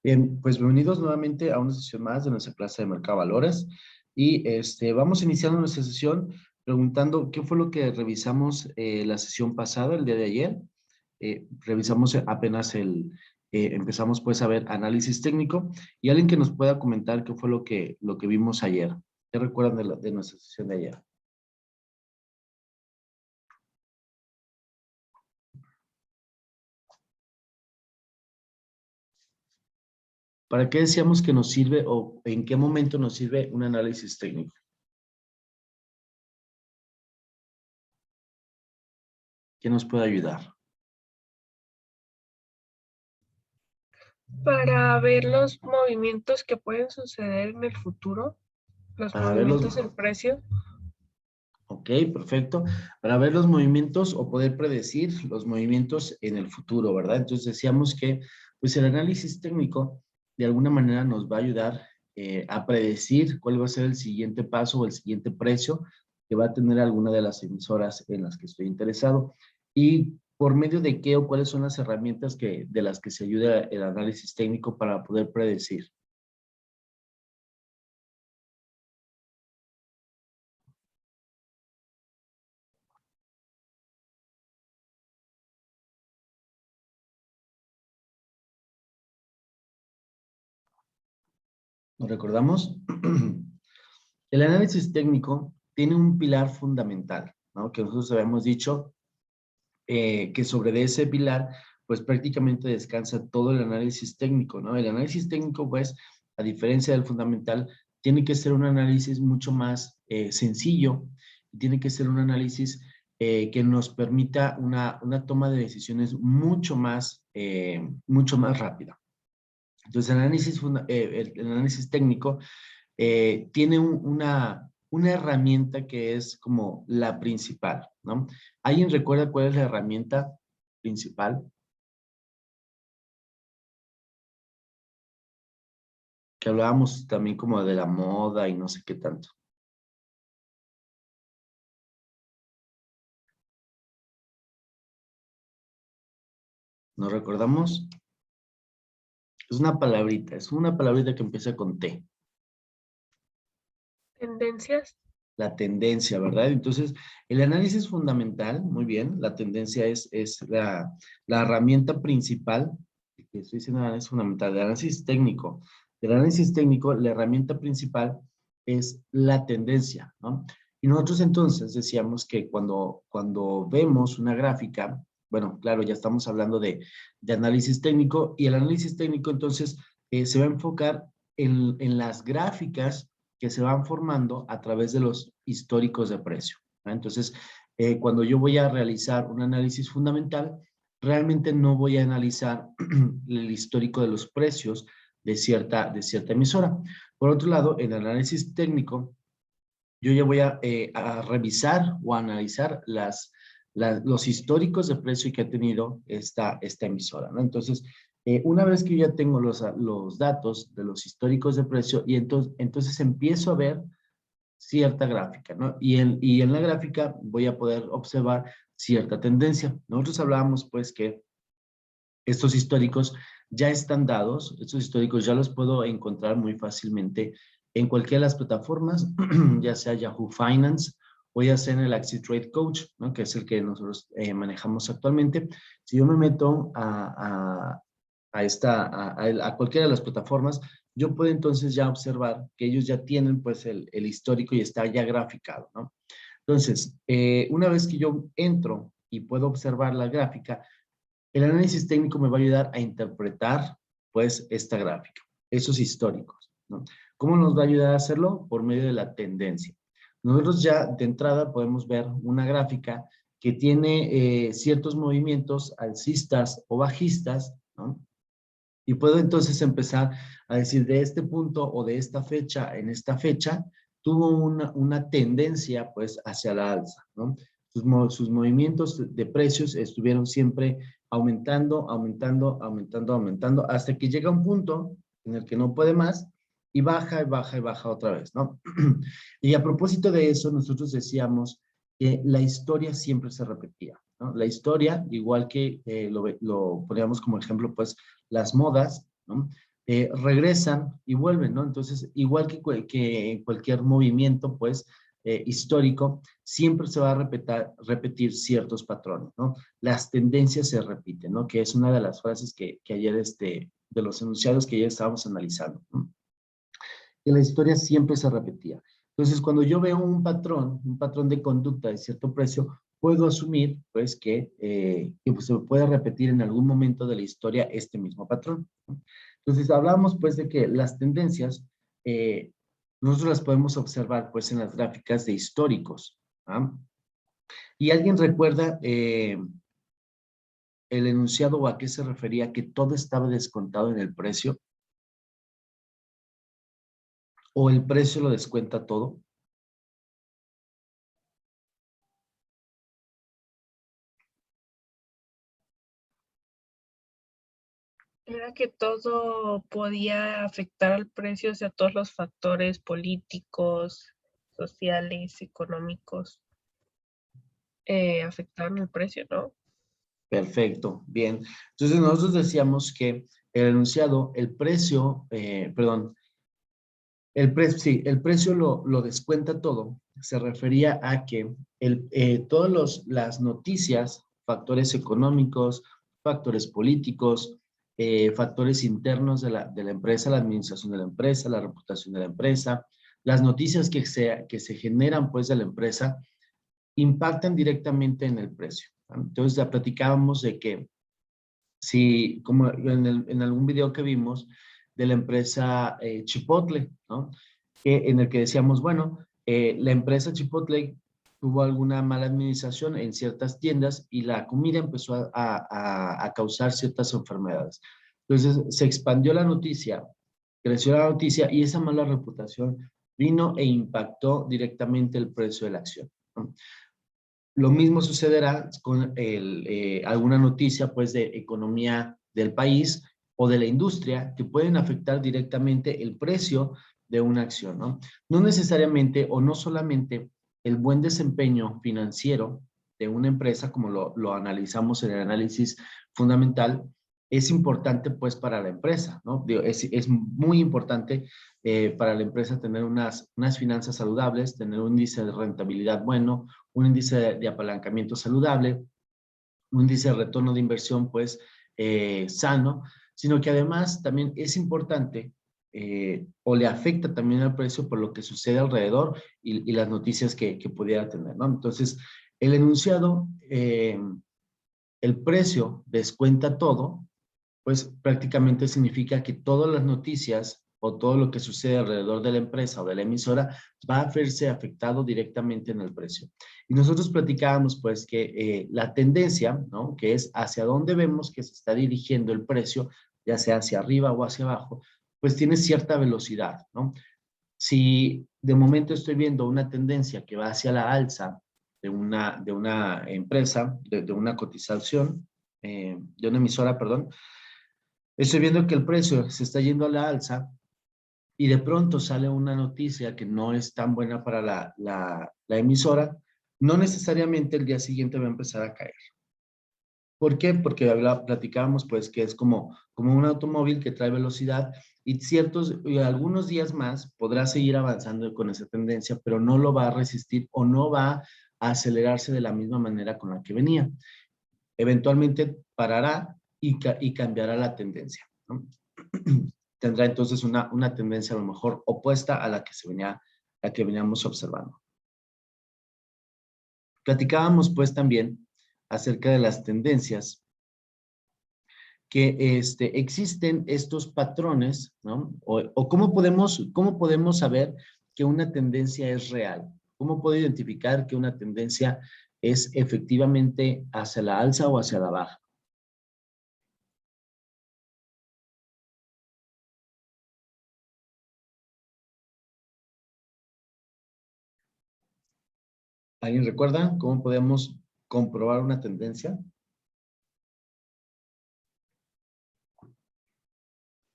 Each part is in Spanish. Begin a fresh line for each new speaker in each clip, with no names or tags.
Bien, pues bienvenidos nuevamente a una sesión más de nuestra clase de Mercado de Valores. Y vamos iniciando nuestra sesión preguntando qué fue lo que revisamos la sesión pasada, el día de ayer. Revisamos apenas empezamos pues a ver análisis técnico y alguien que nos pueda comentar qué fue lo que vimos ayer. ¿Qué recuerdan de nuestra sesión de ayer? ¿Para qué decíamos que nos sirve o en qué momento nos sirve un análisis técnico? ¿Qué nos puede ayudar?
Para ver los movimientos que pueden suceder en el futuro, los
Para ver
movimientos del precio.
Ok, perfecto. Para ver los movimientos o poder predecir los movimientos en el futuro, ¿verdad? Entonces decíamos que pues el análisis técnico de alguna manera nos va a ayudar a predecir cuál va a ser el siguiente paso o el siguiente precio que va a tener alguna de las emisoras en las que estoy interesado. Y por medio de qué o cuáles son las herramientas de las que se ayuda el análisis técnico para poder predecir. ¿Nos recordamos? El análisis técnico tiene un pilar fundamental, ¿no? Que nosotros habíamos dicho que sobre de ese pilar, pues prácticamente descansa todo el análisis técnico, ¿no? El análisis técnico, pues, a diferencia del fundamental, tiene que ser un análisis mucho más sencillo, tiene que ser un análisis que nos permita una toma de decisiones mucho más rápida. Entonces, el análisis técnico tiene una herramienta que es como la principal, ¿no? ¿Alguien recuerda cuál es la herramienta principal? Que hablábamos también como de la moda y no sé qué tanto. ¿Nos recordamos? Es una palabrita que empieza con T.
Tendencias.
La tendencia, ¿verdad? Entonces, el análisis fundamental, muy bien, la tendencia es la herramienta principal, que estoy diciendo análisis fundamental, el análisis técnico. El análisis técnico, la herramienta principal es la tendencia, ¿no? Y nosotros entonces decíamos que cuando vemos una gráfica, bueno, claro, ya estamos hablando de análisis técnico, y el análisis técnico entonces se va a enfocar en las gráficas que se van formando a través de los históricos de precio, ¿no? Entonces, cuando yo voy a realizar un análisis fundamental, realmente no voy a analizar el histórico de los precios de cierta emisora. Por otro lado, en el análisis técnico, yo ya voy a revisar o a analizar los históricos de precio que ha tenido esta emisora, ¿no? Entonces, una vez que yo ya tengo los datos de los históricos de precio, y entonces empiezo a ver cierta gráfica, ¿no? Y en la gráfica voy a poder observar cierta tendencia. Nosotros hablábamos, pues, que estos históricos ya están dados, estos históricos ya los puedo encontrar muy fácilmente en cualquiera de las plataformas, ya sea Yahoo Finance o ya sea en el Axie Trade Coach, ¿no? Que es el que nosotros manejamos actualmente. Si yo me meto a cualquiera de las plataformas, yo puedo entonces ya observar que ellos ya tienen pues el histórico y está ya graficado, ¿no? Entonces, una vez que yo entro y puedo observar la gráfica, el análisis técnico me va a ayudar a interpretar, pues, esta gráfica, esos históricos, ¿no? ¿Cómo nos va a ayudar a hacerlo? Por medio de la tendencia. Nosotros ya de entrada podemos ver una gráfica que tiene ciertos movimientos alcistas o bajistas, ¿no? Y puedo entonces empezar a decir de este punto o de esta fecha, en esta fecha, tuvo una tendencia pues hacia la alza, ¿no? Sus movimientos de precios estuvieron siempre aumentando, aumentando, aumentando, aumentando, hasta que llega un punto en el que no puede más y baja y baja y baja otra vez, ¿no? Y a propósito de eso, nosotros decíamos que la historia siempre se repetía, ¿no? La historia, igual que lo poníamos como ejemplo, pues, las modas, ¿no? regresan y vuelven, ¿no? Entonces, igual que en cualquier movimiento, pues, histórico, siempre se va a repetir ciertos patrones, ¿no? Las tendencias se repiten, ¿no? Que es una de las frases que ayer, de los enunciados que ayer estábamos analizando, ¿no? Que la historia siempre se repetía. Entonces, cuando yo veo un patrón de conducta de cierto precio, puedo asumir, pues, que pues, se puede repetir en algún momento de la historia este mismo patrón, ¿no? Entonces, hablamos, pues, de que las tendencias, nosotros las podemos observar, pues, en las gráficas de históricos, ¿ah? ¿Y alguien recuerda el enunciado o a qué se refería que todo estaba descontado en el precio? ¿O el precio lo descuenta todo?
Era que todo podía afectar al precio, o sea, todos los factores políticos, sociales, económicos, afectaron el precio, ¿no?
Perfecto, bien. Entonces nosotros decíamos que el enunciado, el precio, perdón, sí, el precio lo descuenta todo. Se refería a que todas las noticias, factores económicos, factores políticos, factores internos de la empresa, la administración de la empresa, la reputación de la empresa, las noticias que se generan pues de la empresa, impactan directamente en el precio, ¿no? Entonces ya platicábamos de que si, como en algún video que vimos de la empresa Chipotle, ¿no? En el que decíamos, bueno, la empresa Chipotle tuvo alguna mala administración en ciertas tiendas y la comida empezó a causar ciertas enfermedades. Entonces se expandió la noticia, creció la noticia y esa mala reputación vino e impactó directamente el precio de la acción, ¿no? Lo mismo sucederá con alguna noticia pues de economía del país o de la industria que pueden afectar directamente el precio de una acción, ¿no? No necesariamente o no solamente el buen desempeño financiero de una empresa, como lo analizamos en el análisis fundamental, es importante pues para la empresa, ¿no? Es muy importante para la empresa tener unas finanzas saludables, tener un índice de rentabilidad bueno, un índice de apalancamiento saludable, un índice de retorno de inversión, pues, sano, sino que además también es importante o le afecta también al precio por lo que sucede alrededor y las noticias que pudiera tener, ¿no? Entonces, el enunciado, el precio descuenta todo, pues prácticamente significa que todas las noticias o todo lo que sucede alrededor de la empresa o de la emisora va a verse afectado directamente en el precio. Y nosotros platicábamos pues que la tendencia, ¿no? Que es hacia dónde vemos que se está dirigiendo el precio, ya sea hacia arriba o hacia abajo, pues tiene cierta velocidad, ¿no? Si de momento estoy viendo una tendencia que va hacia la alza de una empresa, de una cotización, de una emisora, perdón, estoy viendo que el precio se está yendo a la alza y de pronto sale una noticia que no es tan buena para la emisora, no necesariamente el día siguiente va a empezar a caer. ¿Por qué? Porque platicábamos pues que es como un automóvil que trae velocidad y algunos días más podrá seguir avanzando con esa tendencia, pero no lo va a resistir o no va a acelerarse de la misma manera con la que venía. Eventualmente parará y cambiará la tendencia, ¿no? Tendrá entonces una tendencia a lo mejor opuesta a la que veníamos observando. Platicábamos pues también acerca de las tendencias que existen estos patrones, ¿no? O cómo podemos saber que una tendencia es real. ¿Cómo puedo identificar que una tendencia es efectivamente hacia la alza o hacia la baja? ¿Alguien recuerda cómo podemos comprobar una tendencia?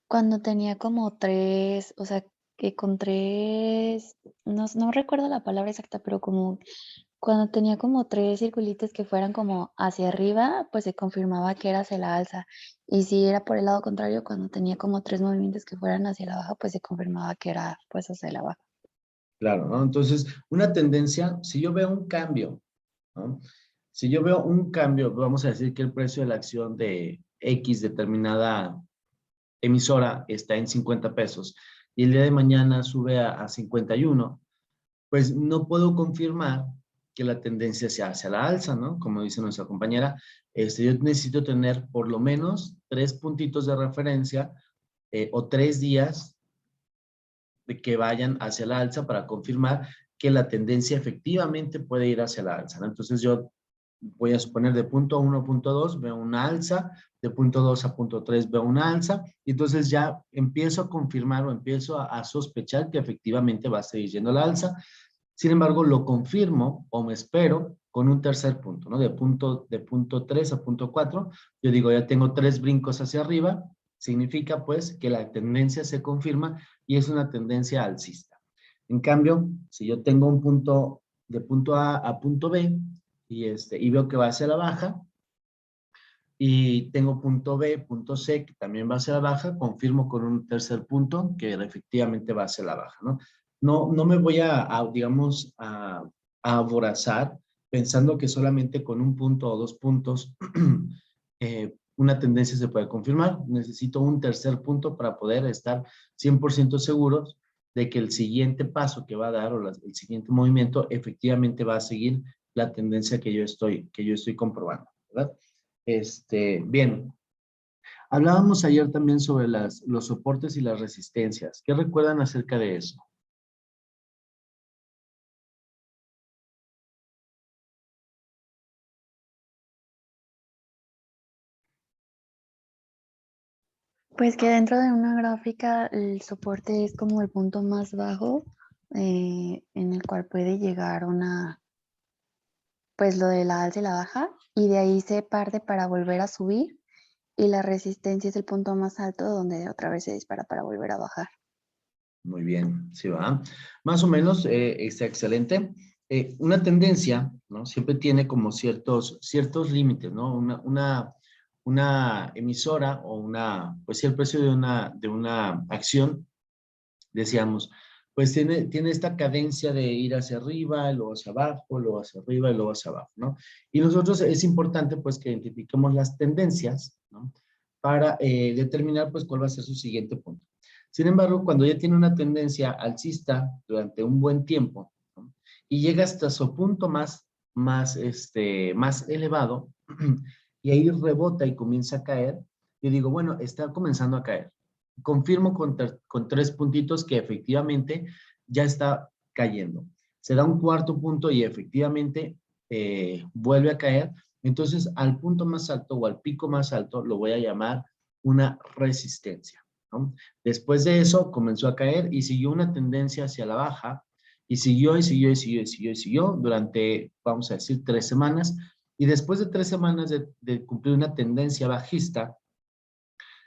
Cuando tenía como 3, o sea, que con 3, no recuerdo la palabra exacta, pero como Cuando tenía como 3 circulitos que fueran como hacia arriba, pues se confirmaba que era hacia la alza. Y si era por el lado contrario, cuando tenía como 3 movimientos que fueran hacia la baja, pues se confirmaba que era, pues, hacia la baja.
Claro, ¿no? Entonces, una tendencia, si yo veo un cambio, ¿no? Si yo veo un cambio, vamos a decir que el precio de la acción de X determinada emisora está en 50 pesos y el día de mañana sube a 51, pues no puedo confirmar que la tendencia sea hacia la alza, ¿no? Como dice nuestra compañera, yo necesito tener por lo menos 3 puntitos de referencia o 3 días de que vayan hacia la alza para confirmar que la tendencia efectivamente puede ir hacia la alza, ¿no? Entonces yo voy a suponer de punto 1 a punto 2 veo una alza, de punto 2 a punto 3 veo una alza, y entonces ya empiezo a confirmar o empiezo a sospechar que efectivamente va a seguir yendo la alza. Sin embargo, lo confirmo o me espero con un tercer punto, ¿no? De punto 3 a punto 4, yo digo, ya tengo 3 brincos hacia arriba, significa pues que la tendencia se confirma y es una tendencia alcista. En cambio, si yo tengo un punto de punto A punto B y veo que va hacia la baja, y tengo punto B, punto C, que también va hacia la baja, confirmo con un tercer punto que efectivamente va hacia la baja, ¿no? No me voy digamos, a aborazar pensando que solamente con un punto o 2 puntos una tendencia se puede confirmar. Necesito un tercer punto para poder estar 100% seguros de que el siguiente paso que va a dar o el siguiente movimiento efectivamente va a seguir la tendencia que yo estoy comprobando, ¿verdad? Bien, hablábamos ayer también sobre los soportes y las resistencias. ¿Qué recuerdan acerca de eso?
Pues que dentro de una gráfica el soporte es como el punto más bajo en el cual puede llegar pues lo de la alza y la baja, y de ahí se parte para volver a subir, y la resistencia es el punto más alto donde otra vez se dispara para volver a bajar.
Muy bien, sí va. Más o menos está excelente. Una tendencia, ¿no? Siempre tiene como ciertos límites, ¿no? Una emisora o pues sí, el precio de una acción, decíamos, pues tiene esta cadencia de ir hacia arriba, luego hacia abajo, luego hacia arriba y luego hacia abajo, ¿no? Y nosotros es importante pues que identifiquemos las tendencias, ¿no? Para determinar pues cuál va a ser su siguiente punto. Sin embargo, cuando ya tiene una tendencia alcista durante un buen tiempo, ¿no? Y llega hasta su punto más elevado, y ahí rebota y comienza a caer, yo digo, bueno, está comenzando a caer. Confirmo con 3 puntitos que efectivamente ya está cayendo. Se da un cuarto punto y efectivamente vuelve a caer. Entonces, al punto más alto o al pico más alto lo voy a llamar una resistencia, ¿no? Después de eso comenzó a caer y siguió una tendencia hacia la baja y siguió y siguió y siguió y siguió y siguió durante, vamos a decir, 3 semanas. Y después de 3 semanas de cumplir una tendencia bajista,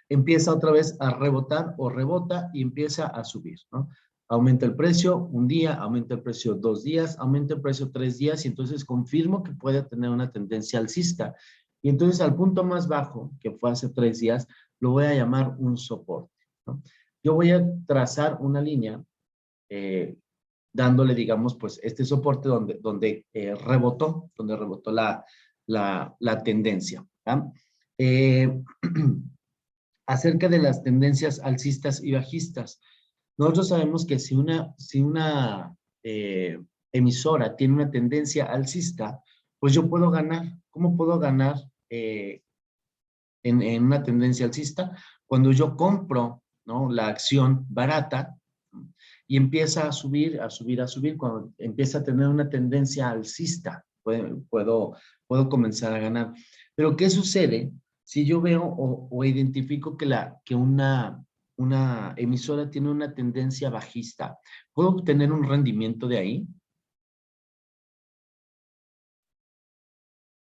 empieza otra vez a rebotar o rebota y empieza a subir, ¿no? Aumenta el precio un día, aumenta el precio 2 días, aumenta el precio 3 días y entonces confirmo que puede tener una tendencia alcista. Y entonces al punto más bajo, que fue hace 3 días, lo voy a llamar un soporte, ¿no? Yo voy a trazar una línea eh, dándole, digamos, pues este soporte donde rebotó la tendencia, ¿verdad? Eh, acerca de las tendencias alcistas y bajistas. Nosotros sabemos que si una emisora tiene una tendencia alcista, pues yo puedo ganar. ¿Cómo puedo ganar en una tendencia alcista? Cuando yo compro, ¿no?, la acción barata, ¿no?, y empieza a subir, a subir, a subir, cuando empieza a tener una tendencia alcista, puedo comenzar a ganar. Pero ¿qué sucede si yo veo o identifico que una emisora tiene una tendencia bajista? ¿Puedo obtener un rendimiento de ahí?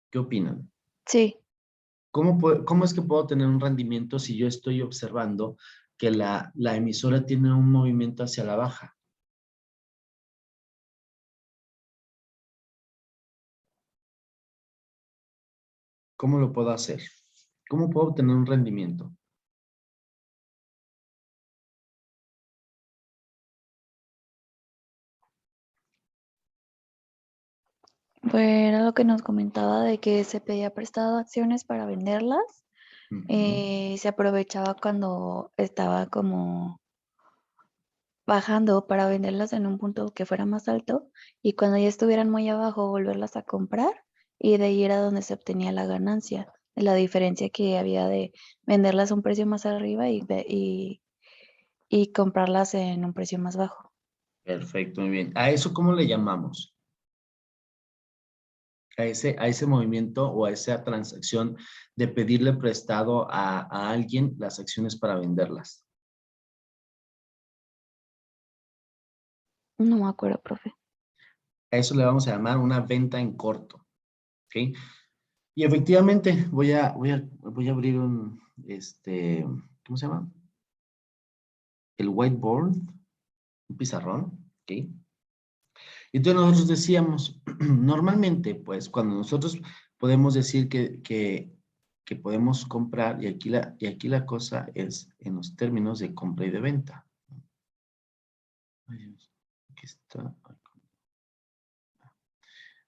¿Qué opinan?
Sí,
¿Cómo es que puedo tener un rendimiento si yo estoy observando que la emisora tiene un movimiento hacia la baja? ¿Cómo lo puedo hacer? ¿Cómo puedo obtener un rendimiento?
Pues era lo que nos comentaba de que se pedía prestado acciones para venderlas.
Ujú.
Se aprovechaba cuando estaba como bajando para venderlas en un punto que fuera más alto y cuando ya estuvieran muy abajo volverlas a comprar y de ahí era donde se obtenía la ganancia, la diferencia que había de venderlas a un precio más arriba y comprarlas en un precio más bajo.
Perfecto, muy bien. ¿A eso cómo le llamamos? A ese movimiento o a esa transacción de pedirle prestado a alguien las acciones para venderlas.
No me acuerdo, profe.
A eso le vamos a llamar una venta en corto. ¿Ok? Y efectivamente, voy a abrir ¿cómo se llama? El whiteboard, un pizarrón. ¿Ok? Y entonces nosotros decíamos, normalmente, pues, cuando nosotros podemos decir que podemos comprar, y aquí la cosa es en los términos de compra y de venta. Ay, Dios, aquí está.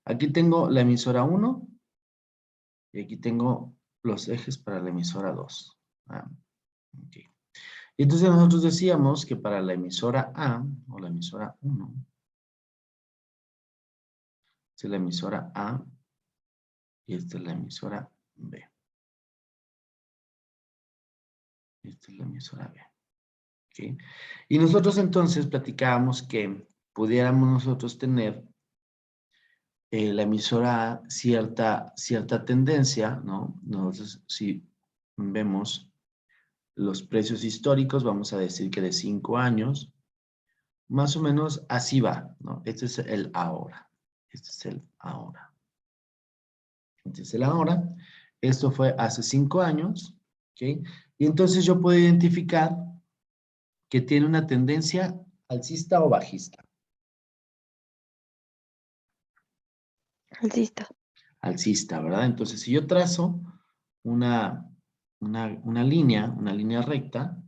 Aquí tengo la emisora 1 y aquí tengo los ejes para la emisora 2. Ah, ok. Y entonces nosotros decíamos que para la emisora A o la emisora 1, esta es la emisora A y esta es la emisora B. Esta es la emisora B. ¿Ok? Y nosotros entonces platicábamos que pudiéramos nosotros tener la emisora A cierta tendencia, ¿no? Nosotros si vemos los precios históricos, vamos a decir que de 5 años, más o menos así va, ¿no? Este es el ahora. Este es el ahora. Este es el ahora. Esto fue hace 5 años, ¿ok? Y entonces yo puedo identificar que tiene una tendencia alcista o bajista.
Alcista.
Alcista, ¿verdad? Entonces, si yo trazo una línea recta,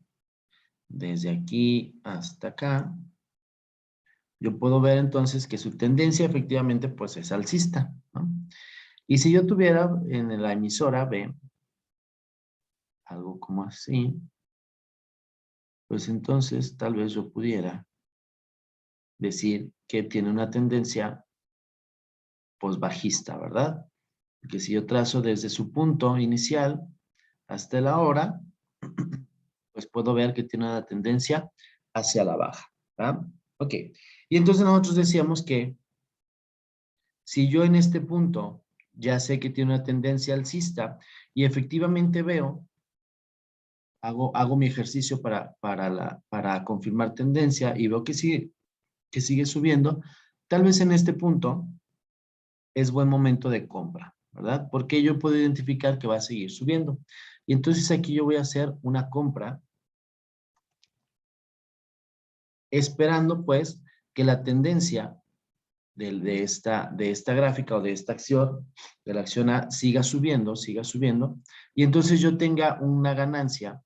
desde aquí hasta acá, yo puedo ver entonces que su tendencia efectivamente pues es alcista, ¿no? Y si yo tuviera en la emisora B, algo como así, pues entonces tal vez yo pudiera decir que tiene una tendencia pues bajista, ¿verdad? Porque si yo trazo desde su punto inicial hasta la hora, pues puedo ver que tiene una tendencia hacia la baja, ¿verdad? Ok. Y entonces nosotros decíamos que si yo en este punto ya sé que tiene una tendencia alcista y efectivamente veo, hago mi ejercicio para confirmar tendencia y veo que sigue subiendo, tal vez en este punto es buen momento de compra, ¿verdad? Porque yo puedo identificar que va a seguir subiendo. Y entonces aquí yo voy a hacer una compra esperando pues que la tendencia de esta gráfica o de esta acción, de la acción A, siga subiendo, y entonces yo tenga una ganancia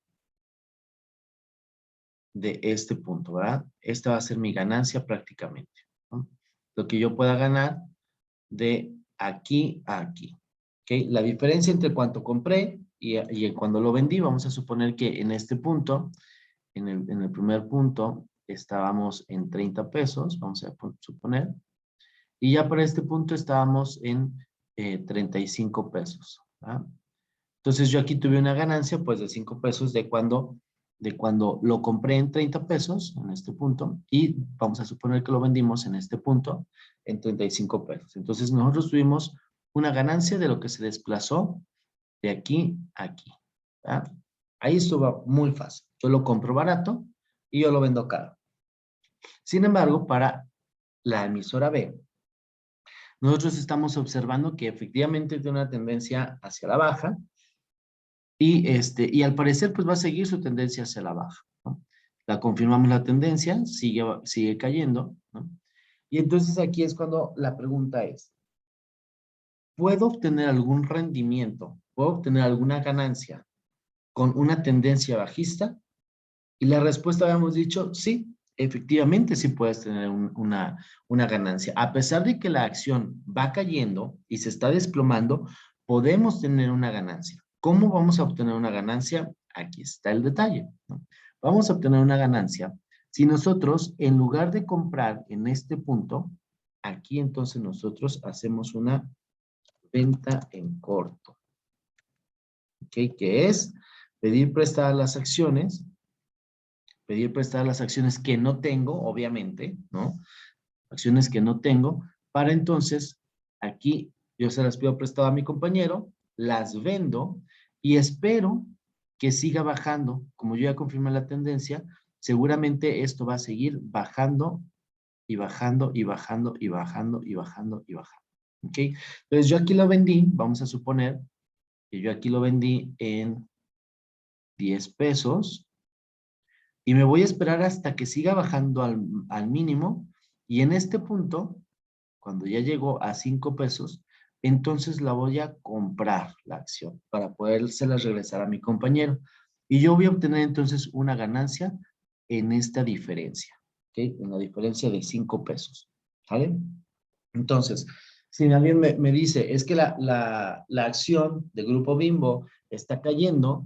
de este punto, ¿verdad? Esta va a ser mi ganancia prácticamente, ¿no? Lo que yo pueda ganar de aquí a aquí, ¿ok? La diferencia entre cuánto compré y cuando lo vendí, vamos a suponer que en este punto, en el primer punto, estábamos en 30 pesos, vamos a suponer, y ya para este punto estábamos en 35 pesos, ¿verdad? Entonces yo aquí tuve una ganancia pues de 5 pesos de cuando lo compré en 30 pesos en este punto y vamos a suponer que lo vendimos en este punto en 35 pesos. Entonces nosotros tuvimos una ganancia de lo que se desplazó de aquí a aquí, ¿verdad? Ahí estuvo muy fácil. Yo lo compro barato y yo lo vendo caro. Sin embargo, para la emisora B, nosotros estamos observando que efectivamente tiene una tendencia hacia la baja y al parecer pues va a seguir su tendencia hacia la baja, ¿no? La confirmamos la tendencia, sigue cayendo, ¿no? Y entonces aquí es cuando la pregunta es, ¿puedo obtener algún rendimiento ¿Puedo obtener alguna ganancia con una tendencia bajista? Y la respuesta habíamos dicho, sí, efectivamente sí puedes tener una ganancia. A pesar de que la acción va cayendo y se está desplomando, podemos tener una ganancia. ¿Cómo vamos a obtener una ganancia? Aquí está el detalle, ¿no? Vamos a obtener una ganancia si nosotros, en lugar de comprar en este punto, aquí entonces nosotros hacemos una venta en corto. ¿Ok? Que es pedir prestadas las acciones que no tengo, obviamente, ¿no? Acciones que no tengo, para entonces, aquí yo se las pido prestado a mi compañero, las vendo y espero que siga bajando. Como yo ya confirmé la tendencia, seguramente esto va a seguir bajando y bajando y bajando y bajando y bajando y bajando. ¿Ok? Entonces yo aquí lo vendí, vamos a suponer que yo aquí lo vendí en 10 pesos. Y me voy a esperar hasta que siga bajando al mínimo. Y en este punto, cuando ya llegó a 5 pesos, entonces la voy a comprar la acción para podérsela regresar a mi compañero. Y yo voy a obtener entonces una ganancia en esta diferencia. ¿Ok? En la diferencia de 5 pesos. ¿Vale? Entonces, si alguien me dice, es que la acción del Grupo Bimbo está cayendo,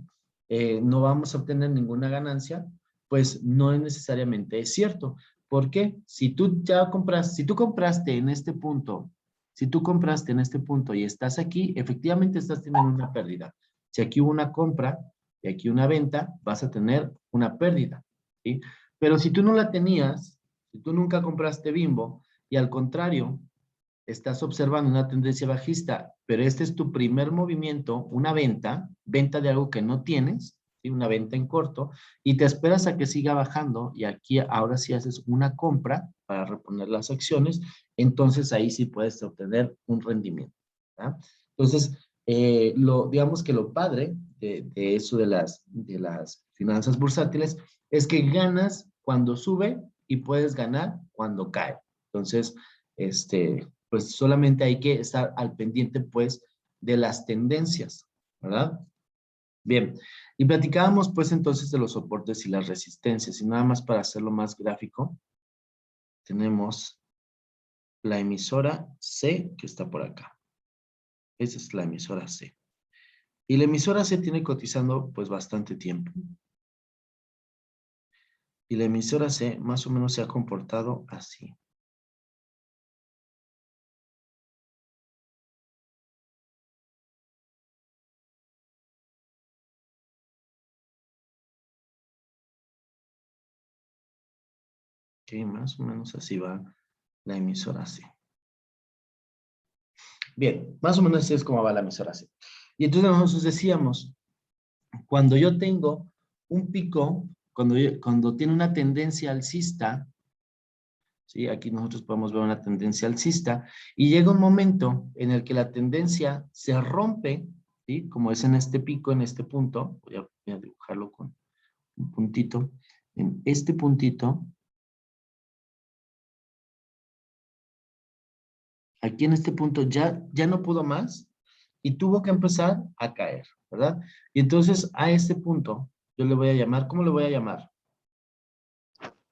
no vamos a obtener ninguna ganancia, pues no es necesariamente es cierto. ¿Por qué? Si tú compraste en este punto, si tú compraste en este punto y estás aquí, efectivamente estás teniendo una pérdida. Si aquí hubo una compra y aquí una venta, vas a tener una pérdida, ¿sí? Pero si tú no la tenías, si tú nunca compraste Bimbo y al contrario, estás observando una tendencia bajista, pero este es tu primer movimiento, una venta de algo que no tienes, ¿sí? Una venta en corto, y te esperas a que siga bajando, y aquí ahora sí haces una compra para reponer las acciones, entonces ahí sí puedes obtener un rendimiento, ¿verdad? Entonces, digamos que lo padre de eso de las finanzas bursátiles es que ganas cuando sube y puedes ganar cuando cae. Entonces, pues solamente hay que estar al pendiente, pues, de las tendencias, ¿verdad? Bien, y platicábamos, pues, entonces de los soportes y las resistencias, y nada más para hacerlo más gráfico, tenemos la emisora C, que está por acá. Esa es la emisora C. Y la emisora C tiene cotizando, pues, bastante tiempo. Y la emisora C más o menos se ha comportado así. Ok, más o menos así va la emisora C. Bien, más o menos así es como va la emisora C. Y entonces nosotros decíamos, cuando yo tengo un pico, cuando tiene una tendencia alcista, ¿sí? Aquí nosotros podemos ver una tendencia alcista, y llega un momento en el que la tendencia se rompe, ¿sí? Como es en este pico, en este punto, voy a dibujarlo con un puntito, en este puntito, aquí en este punto ya no pudo más y tuvo que empezar a caer, ¿verdad? Y entonces a este punto yo le voy a llamar, ¿cómo le voy a llamar?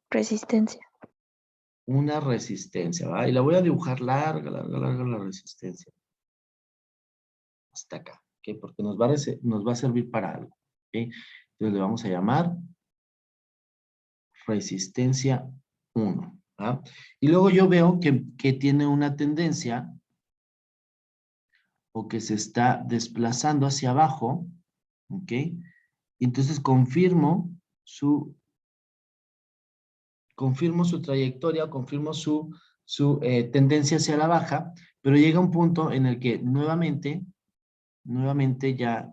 Resistencia.
Una resistencia, ¿va? Y la voy a dibujar larga, larga, larga la resistencia. Hasta acá, ¿ok? Porque nos va a servir para algo, ¿ok? Entonces le vamos a llamar resistencia 1, ¿va? Y luego yo veo que tiene una tendencia o que se está desplazando hacia abajo, ¿ok? Entonces confirmo su trayectoria, confirmo su tendencia hacia la baja, pero llega un punto en el que nuevamente ya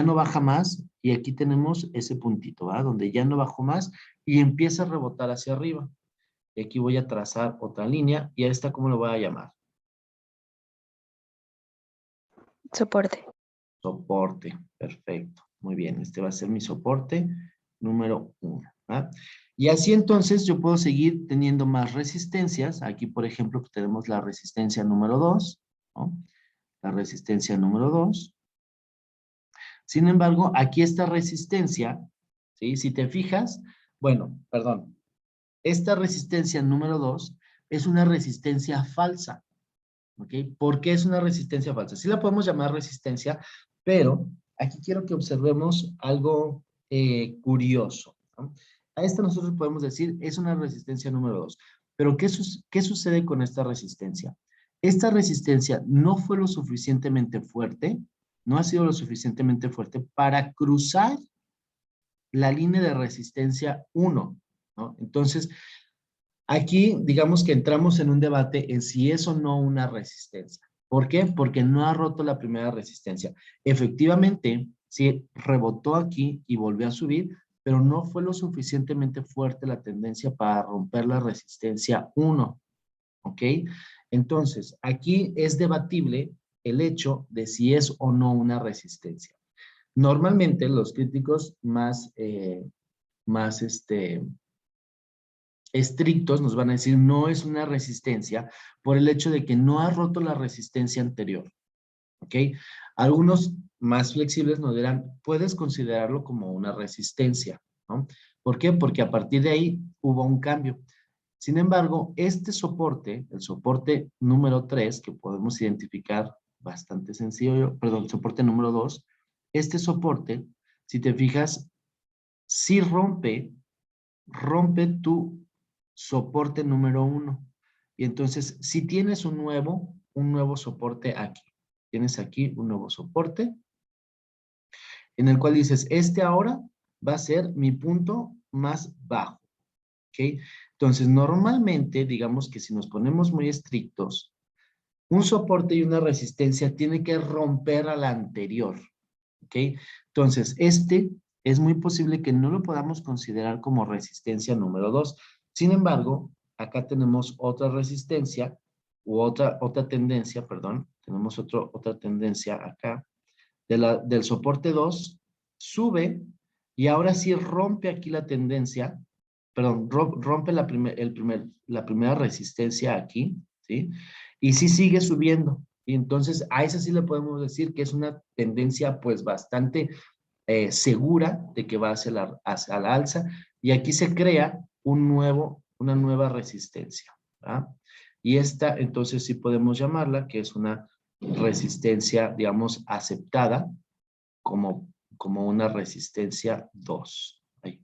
no baja más, y aquí tenemos ese puntito, ¿va? Donde ya no bajó más y empieza a rebotar hacia arriba. Y aquí voy a trazar otra línea, y a esta, ¿cómo lo voy a llamar?
Soporte.
Soporte, perfecto. Muy bien, este va a ser mi soporte número 1. ¿Ah? Y así entonces yo puedo seguir teniendo más resistencias. Aquí, por ejemplo, pues tenemos la resistencia número 2, ¿no? La resistencia número 2. Sin embargo, aquí esta resistencia, ¿sí? Si te fijas, bueno, perdón, esta resistencia número 2 es una resistencia falsa, ¿ok? ¿Por qué es una resistencia falsa? Sí la podemos llamar resistencia, pero aquí quiero que observemos algo curioso, ¿no? A esta nosotros podemos decir es una resistencia número 2. Pero ¿qué sucede con esta resistencia? Esta resistencia no fue lo suficientemente fuerte, no ha sido lo suficientemente fuerte para cruzar la línea de resistencia 1, ¿no? Entonces, aquí digamos que entramos en un debate en si es o no una resistencia. ¿Por qué? Porque no ha roto la primera resistencia. Efectivamente, sí rebotó aquí y volvió a subir, pero no fue lo suficientemente fuerte la tendencia para romper la resistencia 1. ¿Ok? Entonces, aquí es debatible el hecho de si es o no una resistencia. Normalmente los críticos más estrictos nos van a decir no es una resistencia por el hecho de que no ha roto la resistencia anterior. ¿Ok? Algunos más flexibles nos dirán, puedes considerarlo como una resistencia, ¿no? ¿Por qué? Porque a partir de ahí hubo un cambio. Sin embargo, este soporte, el soporte número 3, que podemos identificar bastante sencillo, perdón, soporte número 2, este soporte, si te fijas, sí rompe tu soporte número 1. Y entonces, si tienes un nuevo soporte aquí, tienes aquí un nuevo soporte, en el cual dices, este ahora va a ser mi punto más bajo. ¿Ok? Entonces, normalmente, digamos que si nos ponemos muy estrictos, un soporte y una resistencia tiene que romper a la anterior. ¿Ok? Entonces, este es muy posible que no lo podamos considerar como resistencia número 2. Sin embargo, acá tenemos otra resistencia u otra tendencia, perdón, tenemos otra tendencia acá, del soporte 2, sube y ahora sí rompe aquí la tendencia, perdón, rompe la primera resistencia aquí, ¿sí? Y sí sigue subiendo. Y entonces a esa sí le podemos decir que es una tendencia pues bastante segura de que va hacia la alza. Y aquí se crea una nueva resistencia, ¿verdad? Y esta entonces sí podemos llamarla que es una resistencia, digamos, aceptada como una resistencia 2. Ahí,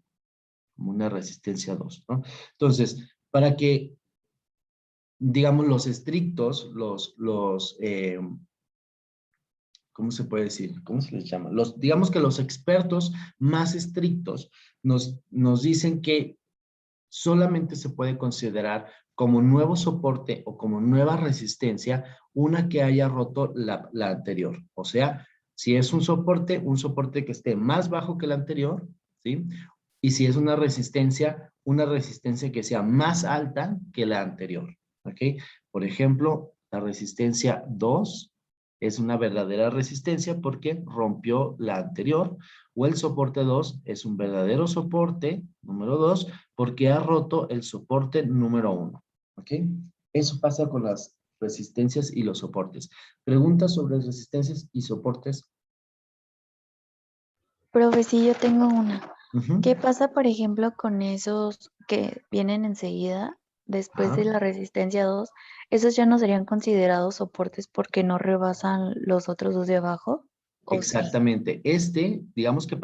como una resistencia 2, ¿no? Entonces, para que, digamos, los estrictos, ¿cómo se puede decir? ¿Cómo se les llama? Digamos que los expertos más estrictos nos dicen que solamente se puede considerar como nuevo soporte o como nueva resistencia una que haya roto la anterior. O sea, si es un soporte que esté más bajo que el anterior, ¿sí? Y si es una resistencia que sea más alta que la anterior, ¿ok? Por ejemplo, la resistencia 2 es una verdadera resistencia porque rompió la anterior, o el soporte 2 es un verdadero soporte, número 2, porque ha roto el soporte número 1. ¿Ok? Eso pasa con las resistencias y los soportes. Preguntas sobre resistencias y soportes.
Profe, sí, yo tengo una.
Ujú.
¿Qué pasa, por ejemplo, con esos que vienen enseguida, después
Ajá.
de la resistencia 2? ¿Esos ya no serían considerados soportes porque no rebasan los otros dos de abajo? ¿O sí?
Exactamente. Digamos que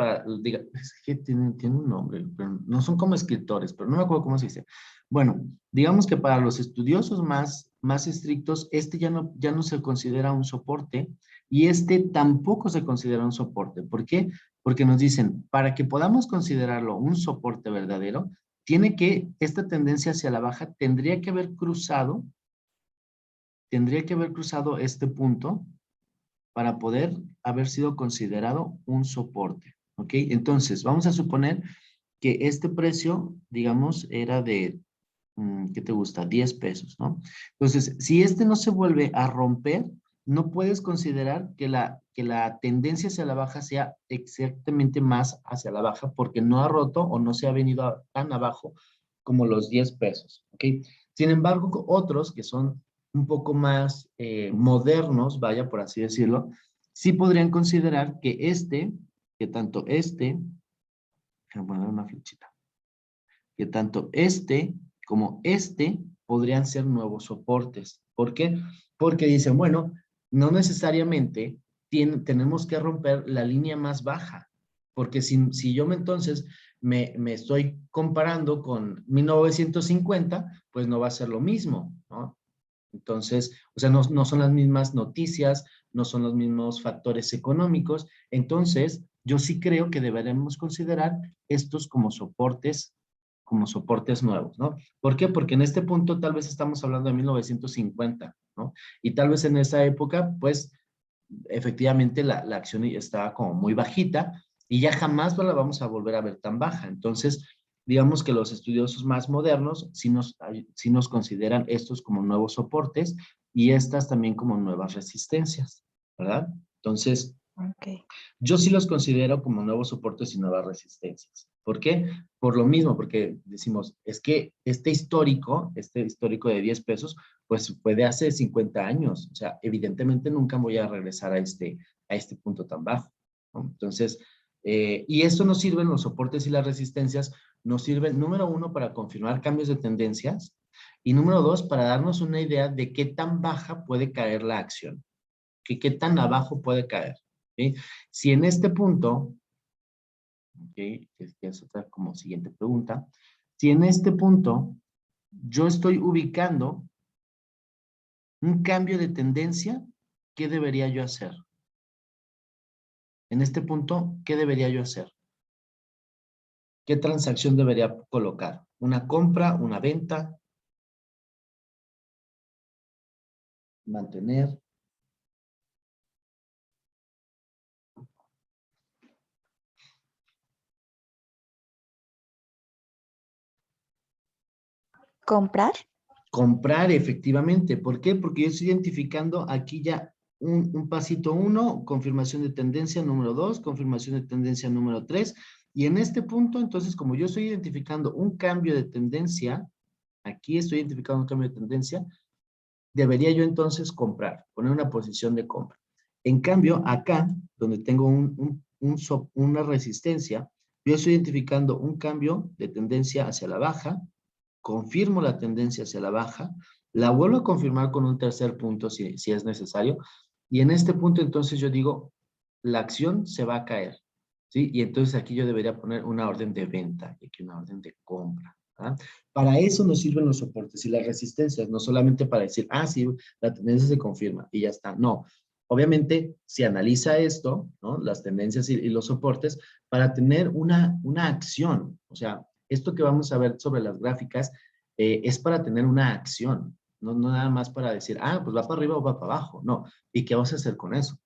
es que tiene un nombre, pero no son como escritores, pero no me acuerdo cómo se dice. Bueno, digamos que para los estudiosos más estrictos, ya no se considera un soporte y tampoco se considera un soporte. ¿Por qué? Porque nos dicen, para que podamos considerarlo un soporte verdadero, esta tendencia hacia la baja tendría que haber cruzado este punto para poder haber sido considerado un soporte. ¿Ok? Entonces, vamos a suponer que este precio, digamos, era de, ¿qué te gusta? 10 pesos, ¿no? Entonces, si no se vuelve a romper, no puedes considerar que la tendencia hacia la baja sea exactamente más hacia la baja porque no ha roto o no se ha venido tan abajo como los 10 pesos. ¿Ok? Sin embargo, otros que son un poco más modernos, vaya por así decirlo, sí podrían considerar que que tanto este, déjame poner una flechita, que tanto este como este podrían ser nuevos soportes. ¿Por qué? Porque dicen, bueno, no necesariamente tenemos que romper la línea más baja, porque si yo entonces me estoy comparando con 1950, pues no va a ser lo mismo, ¿no? Entonces, o sea, no son las mismas noticias, no son los mismos factores económicos. Entonces, yo sí creo que deberemos considerar estos como soportes nuevos, ¿no? ¿Por qué? Porque en este punto tal vez estamos hablando de 1950, ¿no? Y tal vez en esa época, pues, efectivamente la acción estaba como muy bajita y ya jamás la vamos a volver a ver tan baja. Entonces, digamos que los estudiosos más modernos sí nos consideran estos como nuevos soportes y estas también como nuevas resistencias, ¿verdad? Entonces,
Ok.
yo sí los considero como nuevos soportes y nuevas resistencias. ¿Por qué? Por lo mismo, porque decimos, es que este histórico de 10 pesos, pues fue de hace 50 años. O sea, evidentemente nunca voy a regresar a este punto tan bajo, ¿no? Entonces, y esto nos sirven, los soportes y las resistencias, nos sirven, número uno, para confirmar cambios de tendencias y número dos, para darnos una idea de qué tan baja puede caer la acción, qué tan abajo puede caer. ¿Sí? Si en este punto, que es otra como siguiente pregunta, si en este punto yo estoy ubicando un cambio de tendencia, ¿qué debería yo hacer? En este punto, ¿qué debería yo hacer? ¿Qué transacción debería colocar? ¿Una compra, una venta? ¿Mantener?
¿Comprar?
Comprar, efectivamente. ¿Por qué? Porque yo estoy identificando aquí ya un pasito uno, confirmación de tendencia número 2, confirmación de tendencia número 3. Y en este punto, entonces, como yo estoy identificando un cambio de tendencia, aquí estoy identificando un cambio de tendencia, debería yo entonces comprar, poner una posición de compra. En cambio, acá, donde tengo una resistencia, yo estoy identificando un cambio de tendencia hacia la baja, confirmo la tendencia hacia la baja, la vuelvo a confirmar con un tercer punto si es necesario, y en este punto entonces yo digo, la acción se va a caer, ¿sí? Y entonces aquí yo debería poner una orden de venta y aquí una orden de compra, ¿verdad? Para eso nos sirven los soportes y las resistencias, no solamente para decir, ah, sí, la tendencia se confirma y ya está. No, obviamente se analiza esto, ¿no? Las tendencias y los soportes para tener una acción. O sea, esto que vamos a ver sobre las gráficas es para tener una acción, no nada más para decir, ah, pues va para arriba o va para abajo. No, ¿y qué vas a hacer con eso?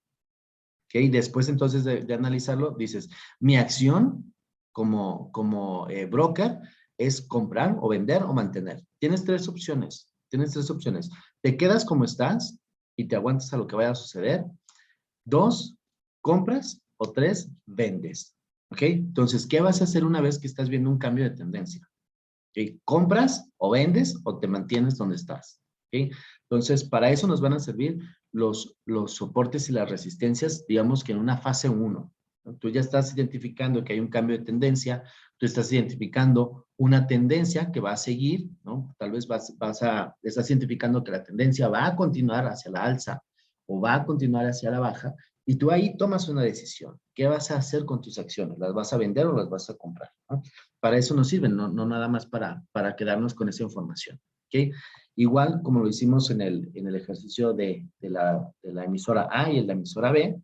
¿Okay? Después entonces de analizarlo, dices, mi acción como broker es comprar o vender o mantener. Tienes tres opciones. Te quedas como estás y te aguantas a lo que vaya a suceder. 2, compras o 3, vendes. ¿Ok? Entonces, ¿qué vas a hacer una vez que estás viendo un cambio de tendencia? ¿Okay? ¿Compras o vendes o te mantienes donde estás? ¿Okay? Entonces, para eso nos van a servir los soportes y las resistencias, digamos que en una fase 1. ¿No? Tú ya estás identificando que hay un cambio de tendencia, tú estás identificando una tendencia que va a seguir, ¿no? Tal vez estás identificando que la tendencia va a continuar hacia la alza o va a continuar hacia la baja, y tú ahí tomas una decisión. ¿Qué vas a hacer con tus acciones? ¿Las vas a vender o las vas a comprar? ¿No? Para eso nos sirven, no nada más para quedarnos con esa información. ¿Okay? Igual como lo hicimos en el ejercicio de la emisora A y en la emisora B,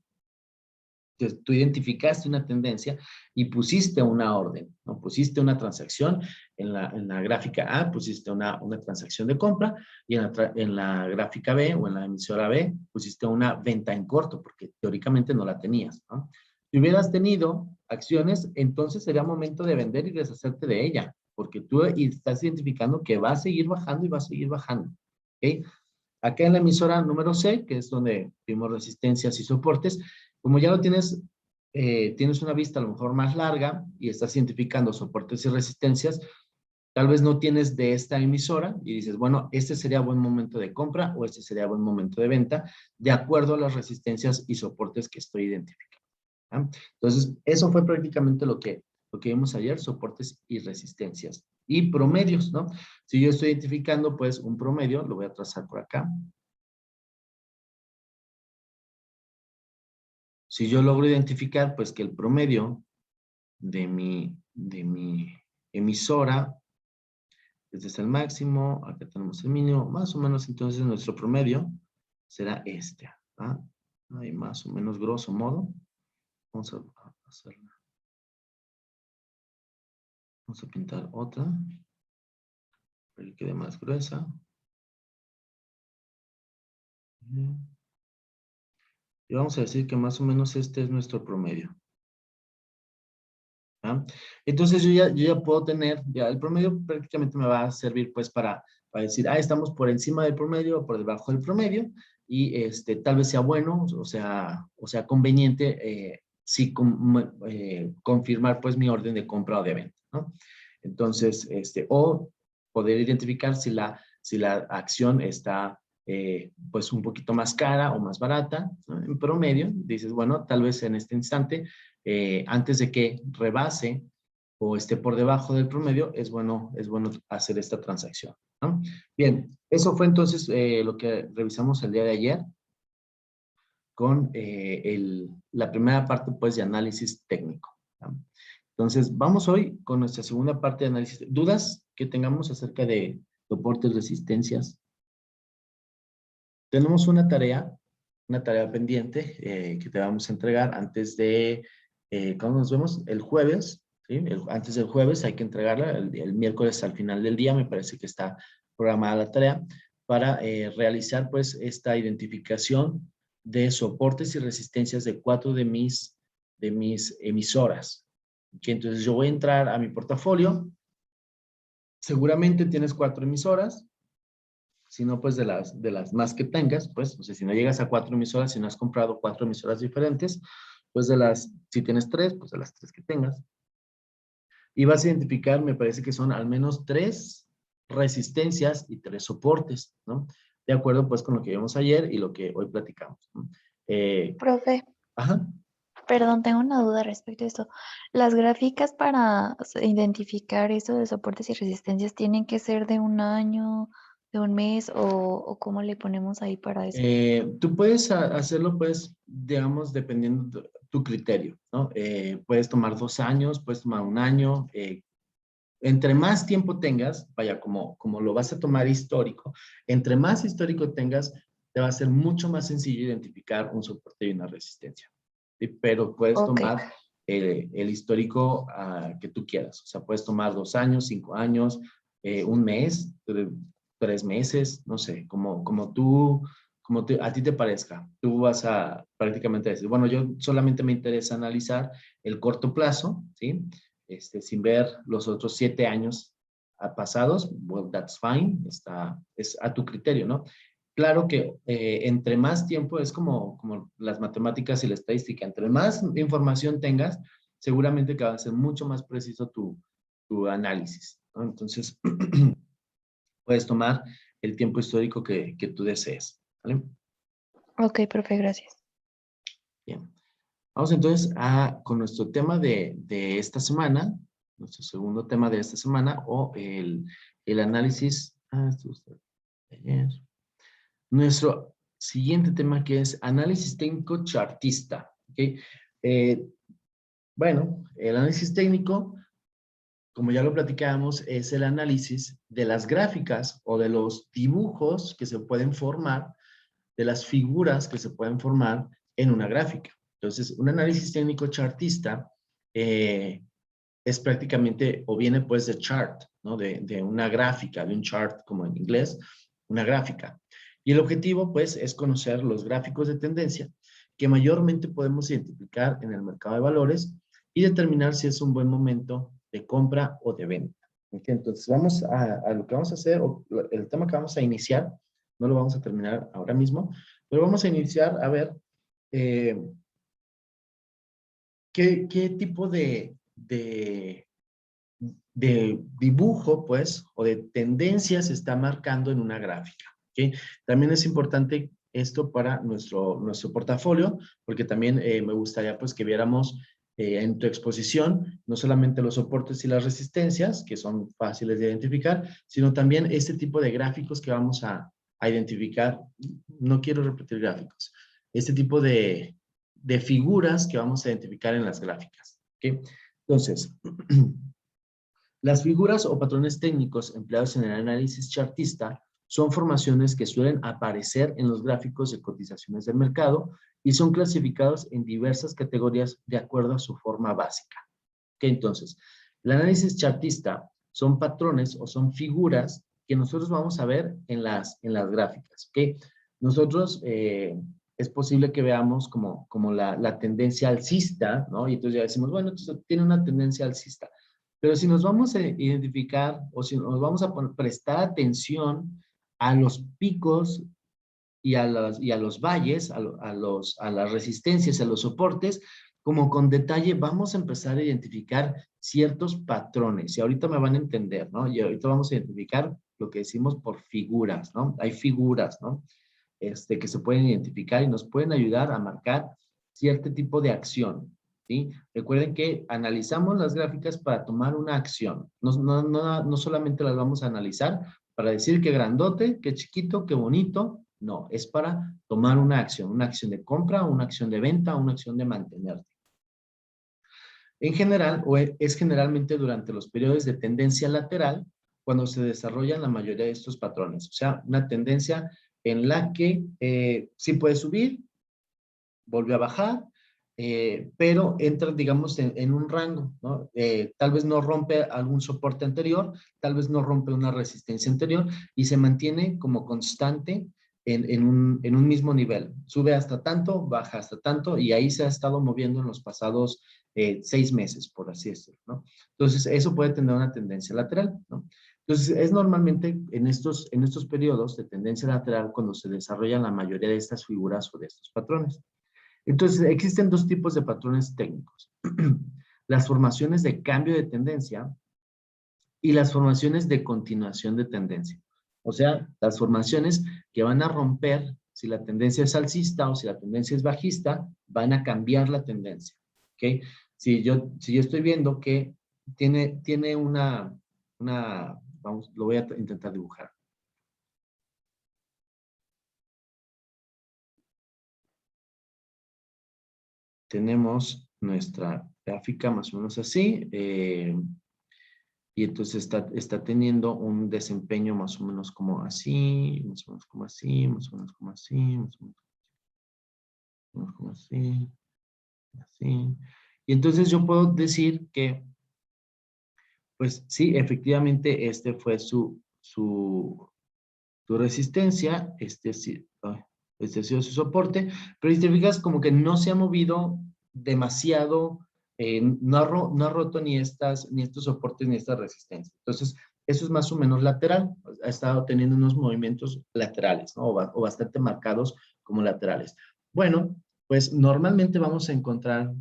tú identificaste una tendencia y pusiste una orden, ¿no? Pusiste una transacción en la gráfica A, pusiste una transacción de compra y en la gráfica B o en la emisora B pusiste una venta en corto porque teóricamente no la tenías, ¿no? Si hubieras tenido acciones, entonces sería momento de vender y deshacerte de ella, porque tú estás identificando que va a seguir bajando y va a seguir bajando, ¿ok? Acá en la emisora número C, que es donde vimos resistencias y soportes, como ya lo tienes, tienes una vista a lo mejor más larga y estás identificando soportes y resistencias, tal vez no tienes de esta emisora y dices, bueno, este sería buen momento de compra o este sería buen momento de venta, de acuerdo a las resistencias y soportes que estoy identificando. ¿ya? Entonces, eso fue prácticamente lo que vimos ayer, soportes y resistencias. Y promedios, ¿no? Si yo estoy identificando, pues, un promedio, lo voy a trazar por acá. Si yo logro identificar, pues, que el promedio de mi emisora, este es el máximo, acá tenemos el mínimo, más o menos, entonces, nuestro promedio será este, ¿ah? Ahí más o menos, grosso modo. Vamos a hacerlo. Vamos a pintar otra, para que quede más gruesa. Y vamos a decir que más o menos este es nuestro promedio. ¿Ya? Entonces yo ya puedo tener, ya el promedio prácticamente me va a servir pues para decir, estamos por encima del promedio o por debajo del promedio, y tal vez sea bueno, o sea conveniente, sí confirmar pues mi orden de compra o de venta, ¿no? Entonces, o poder identificar si la acción está pues un poquito más cara o más barata, ¿no? En promedio, dices, bueno, tal vez en este instante, antes de que rebase o esté por debajo del promedio, es bueno hacer esta transacción, ¿no? Bien, eso fue entonces lo que revisamos el día de ayer con la primera parte pues de análisis técnico, ¿no? Entonces, vamos hoy con nuestra segunda parte de análisis. ¿Dudas que tengamos acerca de soportes, resistencias? Tenemos una tarea pendiente que te vamos a entregar antes de, ¿cuándo nos vemos? El jueves, ¿sí? Antes del jueves hay que entregarla, el miércoles al final del día me parece que está programada la tarea para realizar pues esta identificación de soportes y resistencias de 4 de mis emisoras. Que entonces yo voy a entrar a mi portafolio, seguramente tienes 4 emisoras, si no, pues de las más que tengas, pues, o sea, si no llegas a 4 emisoras, si no has comprado 4 emisoras diferentes, pues si tienes 3, pues de las 3 que tengas. Y vas a identificar, me parece que son al menos 3 resistencias y 3 soportes, ¿no? De acuerdo, pues, con lo que vimos ayer y lo que hoy platicamos, ¿no?
Profe,
Ajá.
perdón, tengo una duda respecto a esto. ¿Las gráficas para identificar eso de soportes y resistencias tienen que ser de un año, de un mes o cómo le ponemos ahí para eso?
Tú puedes hacerlo, pues, digamos, dependiendo de tu criterio, ¿no? Puedes tomar 2 años, puedes tomar 1 año. Entre más tiempo tengas, vaya, como lo vas a tomar histórico, entre más histórico tengas, te va a ser mucho más sencillo identificar un soporte y una resistencia, ¿sí? Pero puedes
Ok,
tomar el histórico que tú quieras. O sea, puedes tomar 2 años, 5 años, 1 mes, 3 meses, no sé, a ti te parezca. Tú vas a prácticamente decir, bueno, yo solamente me interesa analizar el corto plazo, ¿sí? Sin ver los otros 7 años pasados, well, that's fine, es a tu criterio, ¿no? Claro que entre más tiempo, es como las matemáticas y la estadística, entre más información tengas, seguramente que va a ser mucho más preciso tu análisis, ¿no? Entonces, puedes tomar el tiempo histórico que tú desees, ¿vale?
ok, profe, gracias.
Bien. Vamos entonces con nuestro tema de esta semana, nuestro segundo tema de esta semana, o el análisis. Esto está ayer. Nuestro siguiente tema, que es análisis técnico chartista. ¿Okay? Bueno, el análisis técnico, como ya lo platicábamos, es el análisis de las gráficas o de los dibujos que se pueden formar, de las figuras que se pueden formar en una gráfica. Entonces, un análisis técnico chartista es prácticamente, o viene pues de chart, ¿no? De una gráfica, de un chart como en inglés, una gráfica. Y el objetivo pues es conocer los gráficos de tendencia que mayormente podemos identificar en el mercado de valores y determinar si es un buen momento de compra o de venta. ¿Okay? Entonces vamos a lo que vamos a hacer, o el tema que vamos a iniciar, no lo vamos a terminar ahora mismo, pero vamos a iniciar a ver qué tipo de dibujo, pues, o de tendencia se está marcando en una gráfica. ¿Okay? También es importante esto para nuestro portafolio, porque también me gustaría pues que viéramos en tu exposición no solamente los soportes y las resistencias, que son fáciles de identificar, sino también este tipo de gráficos que vamos a identificar. No quiero repetir gráficos. Este tipo de figuras que vamos a identificar en las gráficas. ¿Okay? Entonces, las figuras o patrones técnicos empleados en el análisis chartista son formaciones que suelen aparecer en los gráficos de cotizaciones del mercado y son clasificados en diversas categorías de acuerdo a su forma básica. ¿Okay? Entonces, el análisis chartista son patrones o son figuras que nosotros vamos a ver en las gráficas. ¿Okay? Nosotros es posible que veamos como la tendencia alcista, ¿no? Y entonces ya decimos, bueno, entonces tiene una tendencia alcista. Pero si nos vamos a identificar o si nos vamos a prestar atención a los picos y a los valles, a las resistencias, a los soportes, como con detalle vamos a empezar a identificar ciertos patrones. Y ahorita me van a entender, ¿no? Y ahorita vamos a identificar lo que decimos por figuras, ¿no? Hay figuras, ¿no? Que se pueden identificar y nos pueden ayudar a marcar cierto tipo de acción, ¿sí? Recuerden que analizamos las gráficas para tomar una acción. No solamente las vamos a analizar para decir qué grandote, qué chiquito, qué bonito. No, es para tomar una acción de compra, una acción de venta, una acción de mantenerte. En general, o es generalmente durante los periodos de tendencia lateral cuando se desarrollan la mayoría de estos patrones. O sea, una tendencia en la que sí puede subir, vuelve a bajar, pero entra, digamos, en un rango, ¿no? Tal vez no rompe algún soporte anterior, tal vez no rompe una resistencia anterior y se mantiene como constante en un mismo nivel. Sube hasta tanto, baja hasta tanto y ahí se ha estado moviendo en los pasados 6 meses, por así decirlo, ¿no? Entonces, eso puede tener una tendencia lateral, ¿no? Entonces, es normalmente en estos periodos de tendencia lateral cuando se desarrollan la mayoría de estas figuras o de estos patrones. Entonces, existen dos tipos de patrones técnicos. Las formaciones de cambio de tendencia y las formaciones de continuación de tendencia. O sea, las formaciones que van a romper, si la tendencia es alcista o si la tendencia es bajista, van a cambiar la tendencia. ¿Okay? Si yo estoy viendo que tiene una vamos, lo voy a intentar dibujar. Tenemos nuestra gráfica más o menos así, y entonces está teniendo un desempeño más o menos como así, más o menos como así, más o menos como así, más o menos como así, así. Y entonces yo puedo decir que, pues sí, efectivamente este fue su resistencia, este ha sido su soporte, pero si te fijas como que no se ha movido demasiado, no ha roto ni estos soportes ni estas resistencias. Entonces, eso es más o menos lateral, ha estado teniendo unos movimientos laterales, ¿no? O bastante marcados como laterales. Bueno, pues normalmente vamos a encontrar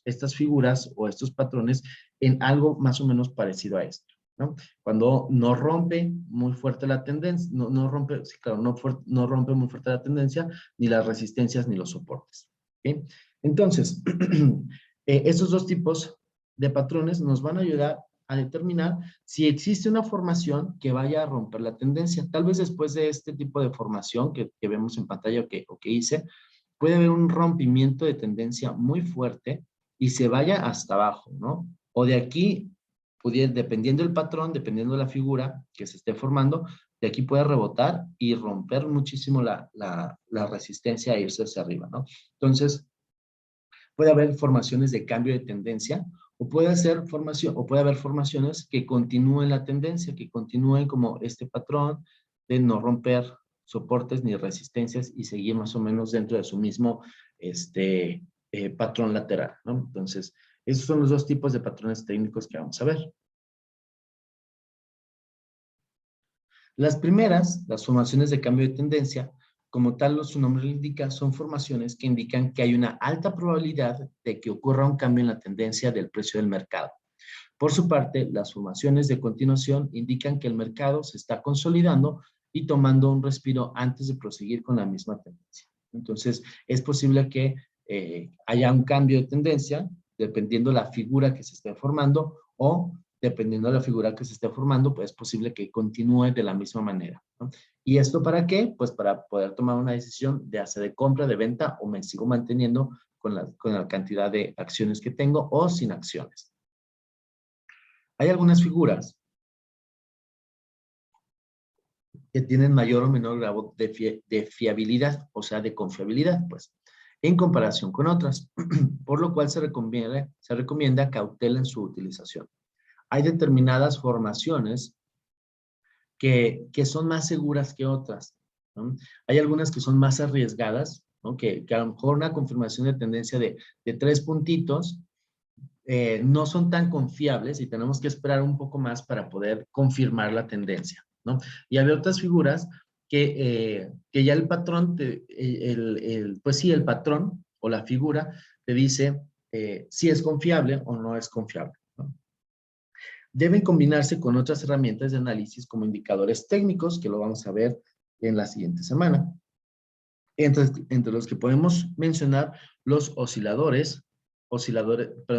estas figuras o estos patrones en algo más o menos parecido a esto, ¿no? Cuando no rompe muy fuerte la tendencia, no rompe, sí, claro, no rompe muy fuerte la tendencia, ni las resistencias ni los soportes. ¿Okay? Entonces, estos dos tipos de patrones nos van a ayudar a determinar si existe una formación que vaya a romper la tendencia. Tal vez después de este tipo de formación que vemos en pantalla o que hice, puede haber un rompimiento de tendencia muy fuerte y se vaya hasta abajo, ¿no? O de aquí, dependiendo del patrón, dependiendo de la figura que se esté formando, de aquí puede rebotar y romper muchísimo la resistencia e irse hacia arriba, ¿no? Entonces, puede haber formaciones de cambio de tendencia o puede haber formaciones que continúen la tendencia, que continúen como este patrón de no romper soportes ni resistencias y seguir más o menos dentro de su mismo patrón lateral, ¿no? Entonces, esos son los dos tipos de patrones técnicos que vamos a ver. Las primeras, las formaciones de cambio de tendencia, como tal su nombre lo indica, son formaciones que indican que hay una alta probabilidad de que ocurra un cambio en la tendencia del precio del mercado. Por su parte, las formaciones de continuación indican que el mercado se está consolidando y tomando un respiro antes de proseguir con la misma tendencia. Entonces, es posible que haya un cambio de tendencia dependiendo de la figura que se esté formando o dependiendo de la figura que se esté formando, pues es posible que continúe de la misma manera, ¿no? ¿Y esto para qué? Pues para poder tomar una decisión de hacer de compra, de venta o me sigo manteniendo con la cantidad de acciones que tengo o sin acciones. Hay algunas figuras que tienen mayor o menor grado de fiabilidad, o sea, de confiabilidad, pues, en comparación con otras, por lo cual se recomienda cautela en su utilización. Hay determinadas formaciones que son más seguras que otras, ¿no? Hay algunas que son más arriesgadas, ¿no? Que a lo mejor una confirmación de tendencia de 3 puntitos no son tan confiables y tenemos que esperar un poco más para poder confirmar la tendencia, ¿no? Y hay otras figuras que ya el patrón, pues sí, el patrón o la figura te dice si es confiable o no es confiable, ¿no? Deben combinarse con otras herramientas de análisis como indicadores técnicos, que lo vamos a ver en la siguiente semana. Entre los que podemos mencionar los osciladores,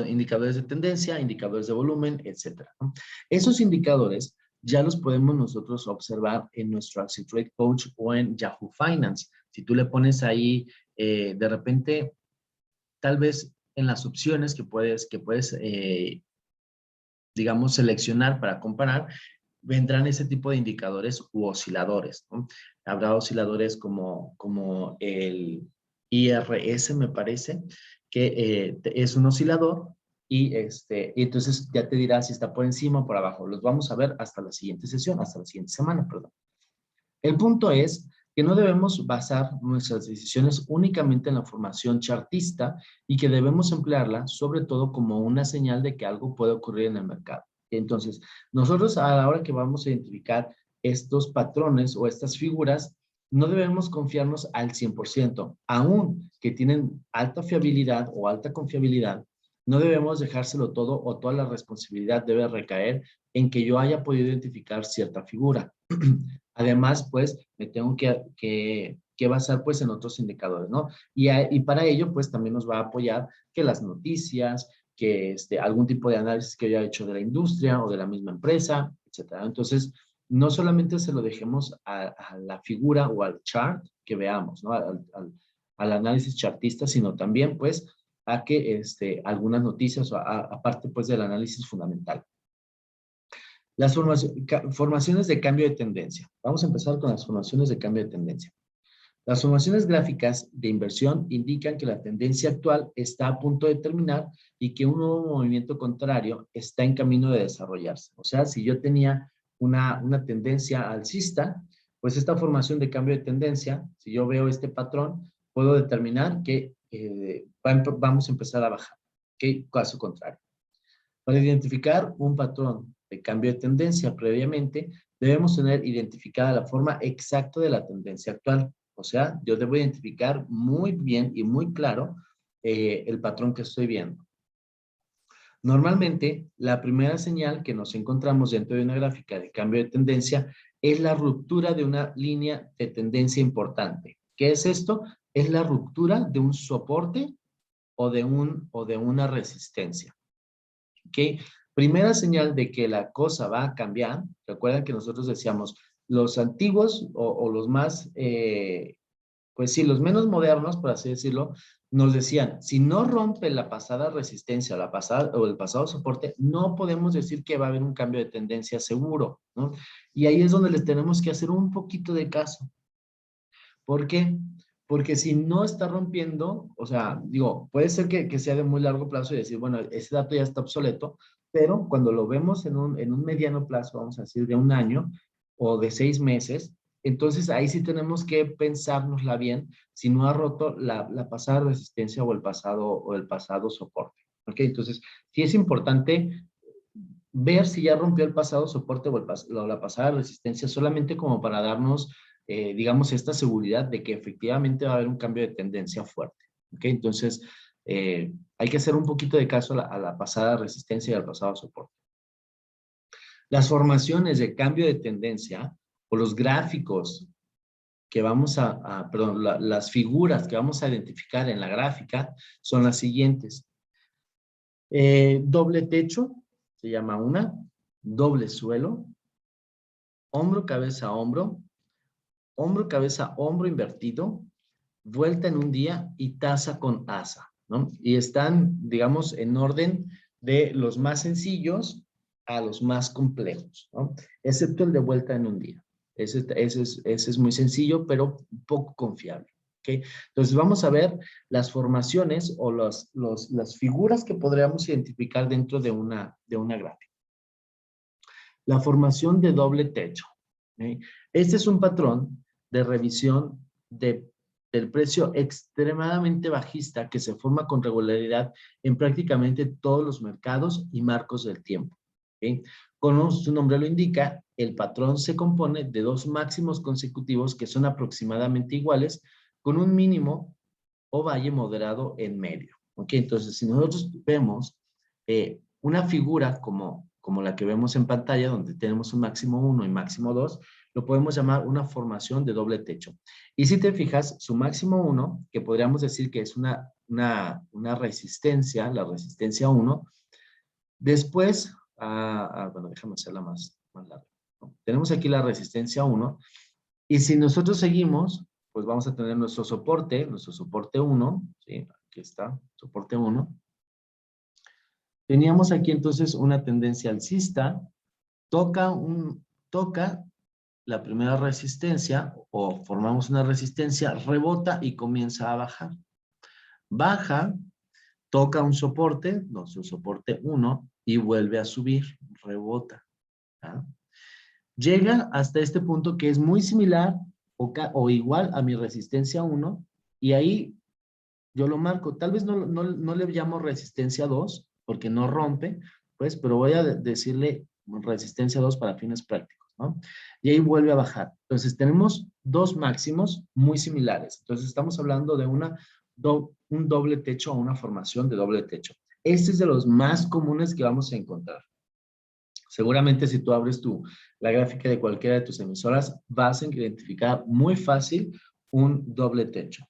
indicadores de tendencia, indicadores de volumen, etc., ¿no? Esos indicadores ya los podemos nosotros observar en nuestro Axie Trade Coach o en Yahoo Finance. Si tú le pones ahí, de repente, tal vez en las opciones que puedes digamos, seleccionar para comparar, vendrán ese tipo de indicadores u osciladores, ¿no? Habrá osciladores como el IRS, me parece, que es un oscilador y entonces ya te dirá si está por encima o por abajo. Los vamos a ver hasta la siguiente sesión, hasta la siguiente semana, perdón. El punto es que no debemos basar nuestras decisiones únicamente en la formación chartista y que debemos emplearla sobre todo como una señal de que algo puede ocurrir en el mercado. Entonces, nosotros a la hora que vamos a identificar estos patrones o estas figuras, no debemos confiarnos al 100%, aun que tienen alta fiabilidad o alta confiabilidad, no debemos dejárselo todo o toda la responsabilidad debe recaer en que yo haya podido identificar cierta figura. Además, pues, me tengo que basar, pues, en otros indicadores, ¿no? Y para ello, pues, también nos va a apoyar que las noticias, que algún tipo de análisis que haya hecho de la industria o de la misma empresa, etcétera. Entonces, no solamente se lo dejemos a la figura o al chart que veamos, ¿no? Al análisis chartista, sino también, pues, a que algunas noticias, aparte, pues, del análisis fundamental. Las formaciones de cambio de tendencia. Vamos a empezar con las formaciones de cambio de tendencia. Las formaciones gráficas de inversión indican que la tendencia actual está a punto de terminar y que un nuevo movimiento contrario está en camino de desarrollarse. O sea, si yo tenía una tendencia alcista, pues esta formación de cambio de tendencia, si yo veo este patrón, puedo determinar que vamos a empezar a bajar. ¿Ok? Caso contrario. Para identificar un patrón de cambio de tendencia previamente, debemos tener identificada la forma exacta de la tendencia actual. O sea, yo debo identificar muy bien y muy claro el patrón que estoy viendo. Normalmente, la primera señal que nos encontramos dentro de una gráfica de cambio de tendencia es la ruptura de una línea de tendencia importante. ¿Qué es esto? Es la ruptura de un soporte o de una resistencia. ¿Ok? Primera señal de que la cosa va a cambiar. Recuerden que nosotros decíamos, los antiguos o los más, pues sí, los menos modernos, por así decirlo, nos decían, si no rompe la pasada resistencia o el pasado soporte, no podemos decir que va a haber un cambio de tendencia seguro, ¿no? Y ahí es donde les tenemos que hacer un poquito de caso. ¿Por qué? Porque si no está rompiendo, o sea, digo, puede ser que sea de muy largo plazo y decir, bueno, ese dato ya está obsoleto, pero cuando lo vemos en un mediano plazo, vamos a decir de un año o de 6 meses, entonces ahí sí tenemos que pensárnosla bien si no ha roto la pasada resistencia o el pasado soporte. ¿Ok? Entonces, sí es importante ver si ya rompió el pasado soporte o la pasada resistencia solamente como para darnos digamos, esta seguridad de que efectivamente va a haber un cambio de tendencia fuerte. ¿Ok? Entonces, hay que hacer un poquito de caso a la pasada resistencia y al pasado soporte. Las formaciones de cambio de tendencia o los gráficos que vamos perdón, las figuras que vamos a identificar en la gráfica son las siguientes. Doble techo, se llama una, doble suelo, hombro, cabeza, hombro, invertido, vuelta en un día y taza con asa, ¿no? Y están, digamos, en orden de los más sencillos a los más complejos, ¿no? Excepto el de vuelta en un día. Ese es muy sencillo, pero poco confiable. ¿Okay? Entonces vamos a ver las formaciones o las figuras que podríamos identificar dentro de una gráfica. La formación de doble techo. ¿Okay? Este es un patrón de revisión del precio extremadamente bajista que se forma con regularidad en prácticamente todos los mercados y marcos del tiempo. ¿Okay? Como su nombre lo indica, el patrón se compone de dos máximos consecutivos que son aproximadamente iguales con un mínimo o valle moderado en medio. ¿Okay? Entonces, si nosotros vemos una figura como la que vemos en pantalla, donde tenemos un máximo 1 y máximo 2, lo podemos llamar una formación de doble techo. Y si te fijas, su máximo 1, que podríamos decir que es una resistencia, la resistencia 1, después, bueno, déjame hacerla más larga, ¿no? Tenemos aquí la resistencia 1, y si nosotros seguimos, pues vamos a tener nuestro soporte 1, ¿sí? Aquí está, soporte 1. Teníamos aquí entonces una tendencia alcista, toca la primera resistencia o formamos una resistencia, rebota y comienza a bajar. Baja, toca un soporte, nuestro soporte 1 y vuelve a subir, rebota. ¿Ah? Llega hasta este punto que es muy similar o igual a mi resistencia 1 y ahí yo lo marco. Tal vez no le llamo resistencia 2 porque no rompe, pues, pero voy a decirle resistencia 2 para fines prácticos, ¿no? Y ahí vuelve a bajar. Entonces tenemos dos máximos muy similares. Entonces estamos hablando de un doble techo o una formación de doble techo. Este es de los más comunes que vamos a encontrar. Seguramente si tú abres la gráfica de cualquiera de tus emisoras, vas a identificar muy fácil un doble techo.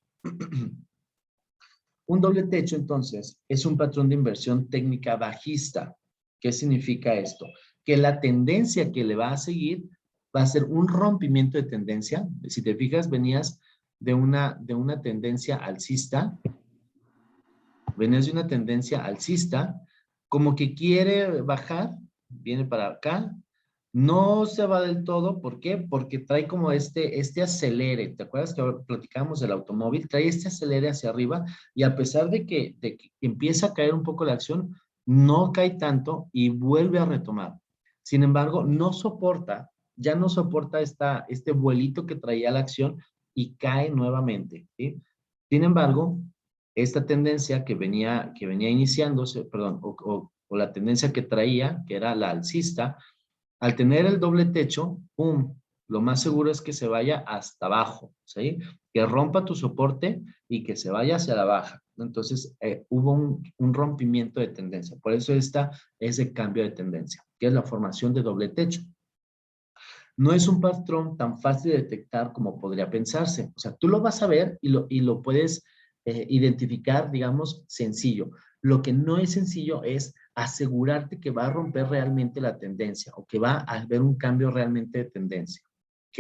Un doble techo, entonces, es un patrón de inversión técnica bajista. ¿Qué significa esto? Que la tendencia que le va a seguir va a ser un rompimiento de tendencia. Si te fijas, venías de una tendencia alcista. Venías de una tendencia alcista, como que quiere bajar, viene para acá, no se va del todo. ¿Por qué? Porque trae como este acelere. ¿Te acuerdas que platicábamos del automóvil? Trae este acelere hacia arriba y a pesar de que empieza a caer un poco la acción, no cae tanto y vuelve a retomar. Sin embargo, ya no soporta este vuelito que traía la acción y cae nuevamente, ¿sí? Sin embargo, esta tendencia que venía iniciándose, perdón, o la tendencia que traía, que era la alcista, al tener el doble techo, ¡pum!, lo más seguro es que se vaya hasta abajo, ¿sí? Que rompa tu soporte y que se vaya hacia la baja. Entonces, hubo un rompimiento de tendencia. Por eso está ese cambio de tendencia, que es la formación de doble techo. No es un patrón tan fácil de detectar como podría pensarse. O sea, tú lo vas a ver y lo puedes identificar, digamos, sencillo. Lo que no es sencillo es asegurarte que va a romper realmente la tendencia o que va a haber un cambio realmente de tendencia. ¿Ok?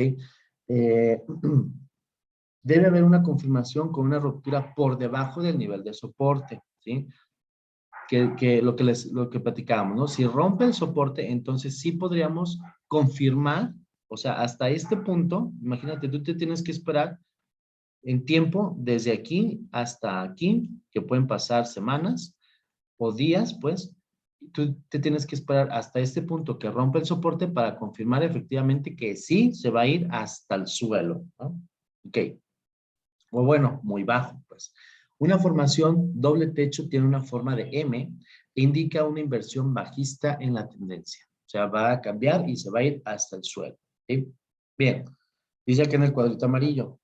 Debe haber una confirmación con una ruptura por debajo del nivel de soporte, ¿sí? Lo que platicábamos, ¿no? Si rompe el soporte, entonces sí podríamos confirmar, o sea, hasta este punto, imagínate, tú te tienes que esperar en tiempo desde aquí hasta aquí, que pueden pasar semanas o días, pues, tú te tienes que esperar hasta este punto que rompe el soporte para confirmar efectivamente que sí se va a ir hasta el suelo, ¿no? Ok. O bueno, muy bajo, pues. Una formación doble techo tiene una forma de M e indica una inversión bajista en la tendencia. O sea, va a cambiar y se va a ir hasta el suelo. ¿Sí? Bien. Dice aquí en el cuadrito amarillo.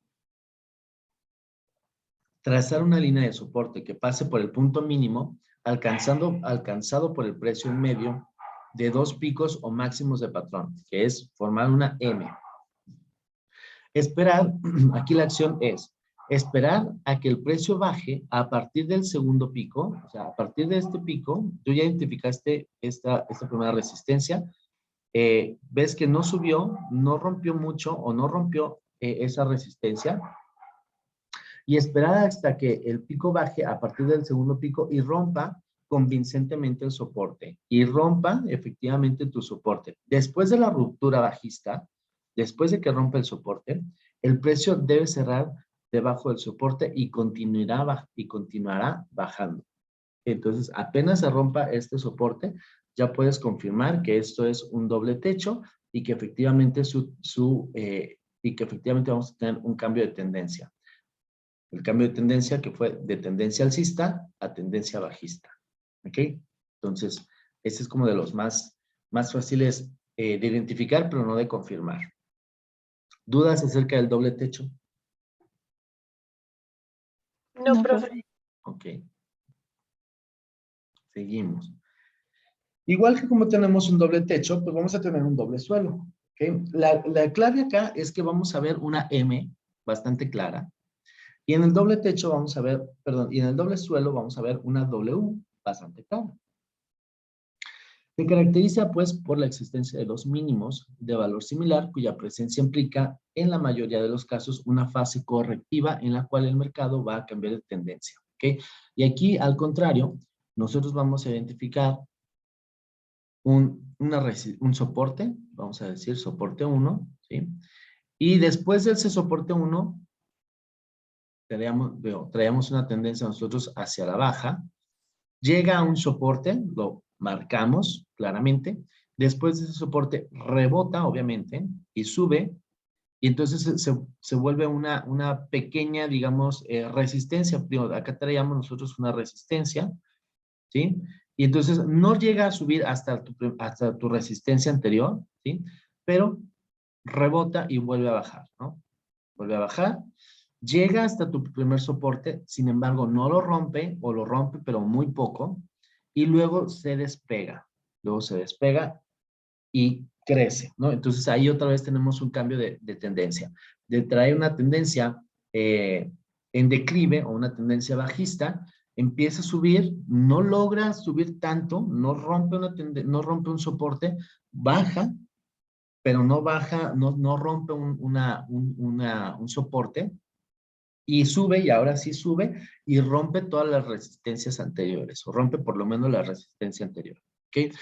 Trazar una línea de soporte que pase por el punto mínimo alcanzado por el precio en medio de dos picos o máximos de patrón, que es formar una M. Esperar, aquí la acción es esperar a que el precio baje a partir del segundo pico, o sea, a partir de este pico, tú ya identificaste esta primera resistencia, ves que no subió, no rompió mucho o no rompió esa resistencia, y esperar hasta que el pico baje a partir del segundo pico y rompa convincentemente el soporte, y rompa efectivamente tu soporte. Después de la ruptura bajista, después de que rompa el soporte, el precio debe cerrar debajo del soporte y continuará bajando. Entonces, apenas se rompa este soporte, ya puedes confirmar que esto es un doble techo y que efectivamente vamos a tener un cambio de tendencia. El cambio de tendencia que fue de tendencia alcista a tendencia bajista. ¿Ok? Entonces, este es como de los más fáciles de identificar, pero no de confirmar. ¿Dudas acerca del doble techo?
No,
No,
profe.
Ok. Seguimos. Igual que como tenemos un doble techo, pues vamos a tener un doble suelo. ¿Okay? La clave acá es que vamos a ver una M bastante clara. Y en el doble techo vamos a ver, perdón, y en el doble suelo vamos a ver una W bastante clara. Se caracteriza pues por la existencia de dos mínimos de valor similar cuya presencia implica en la mayoría de los casos una fase correctiva en la cual el mercado va a cambiar de tendencia. ¿Okay? Y aquí al contrario, nosotros vamos a identificar un soporte, vamos a decir soporte 1, ¿sí? Y después de ese soporte 1, traíamos una tendencia nosotros hacia la baja, llega a un soporte, lo marcamos claramente, después de ese soporte rebota, obviamente, y sube, y entonces se vuelve una pequeña, digamos, resistencia. Acá traíamos nosotros una resistencia, ¿sí? Y entonces no llega a subir hasta tu resistencia anterior, ¿sí? Pero rebota y vuelve a bajar, ¿no? Vuelve a bajar, llega hasta tu primer soporte, sin embargo no lo rompe o lo rompe pero muy poco, y luego se despega y crece, ¿no? Entonces ahí otra vez tenemos un cambio de tendencia. De traer una tendencia en declive o una tendencia bajista, empieza a subir, no logra subir tanto, no rompe un soporte, baja, pero no baja, no rompe un soporte, y sube, y ahora sí sube, y rompe todas las resistencias anteriores, o rompe por lo menos la resistencia anterior. ¿Ok?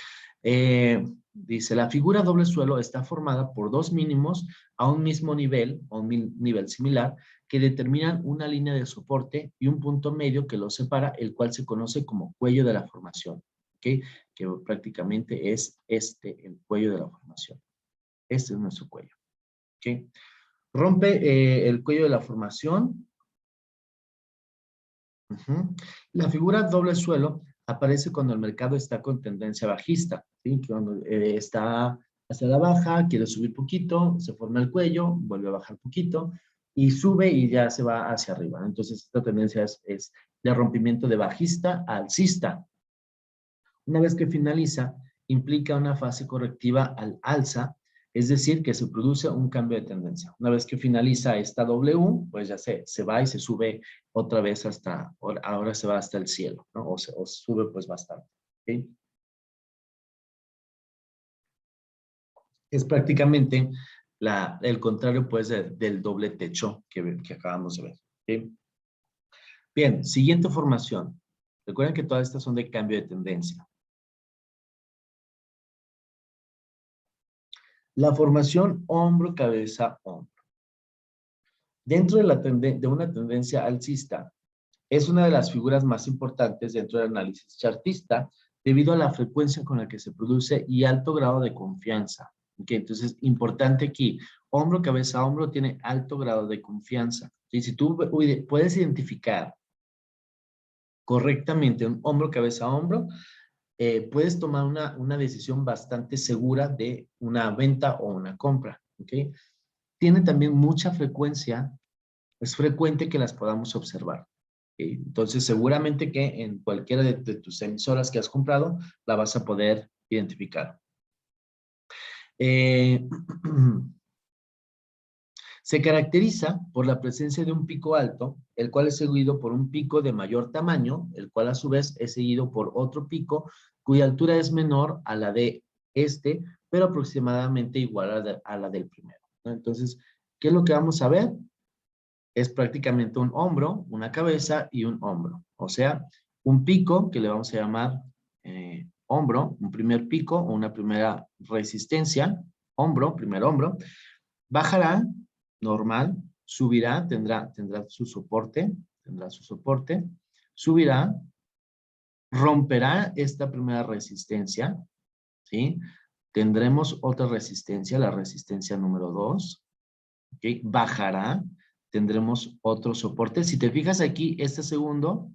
Dice, la figura doble suelo está formada por dos mínimos a un mismo nivel, o un nivel similar, que determinan una línea de soporte y un punto medio que los separa, el cual se conoce como cuello de la formación. ¿Ok? Que prácticamente es el cuello de la formación. Este es nuestro cuello. ¿Ok? Rompe el cuello de la formación. La figura doble suelo aparece cuando el mercado está con tendencia bajista, ¿sí? Cuando está hacia la baja, quiere subir poquito, se forma el cuello, vuelve a bajar poquito y sube y ya se va hacia arriba. Entonces esta tendencia es de rompimiento de bajista a alcista. Una vez que finaliza, implica una fase correctiva al alza, es decir, que se produce un cambio de tendencia. Una vez que finaliza esta W, pues ya se va y se sube otra vez ahora se va hasta el cielo, ¿no? O sube pues bastante. ¿Okay? Es prácticamente el contrario pues del doble techo que acabamos de ver. ¿Okay? Bien, siguiente formación. Recuerden que todas estas son de cambio de tendencia. La formación hombro, cabeza, hombro. Dentro de una tendencia alcista, es una de las figuras más importantes dentro del análisis chartista debido a la frecuencia con la que se produce y alto grado de confianza. ¿Okay? Entonces, importante aquí, hombro, cabeza, hombro tiene alto grado de confianza. ¿Sí? Si tú puedes identificar correctamente un hombro, cabeza, hombro, puedes tomar una decisión bastante segura de una venta o una compra. ¿Okay? Tiene también mucha frecuencia, es frecuente que las podamos observar. Entonces, seguramente que en cualquiera de tus emisoras que has comprado, la vas a poder identificar. Se caracteriza por la presencia de un pico alto, el cual es seguido por un pico de mayor tamaño, el cual a su vez es seguido por otro pico cuya altura es menor a la de este, pero aproximadamente igual a la del primero, ¿no? Entonces, ¿qué es lo que vamos a ver? Es prácticamente un hombro, una cabeza y un hombro. O sea, un pico que le vamos a llamar hombro, un primer pico o una primera resistencia, hombro, primer hombro, bajará, normal, subirá, tendrá su soporte, subirá, romperá esta primera resistencia, ¿sí? Tendremos otra resistencia, la resistencia número 2, ¿ok? Bajará, tendremos otro soporte. Si te fijas aquí, este segundo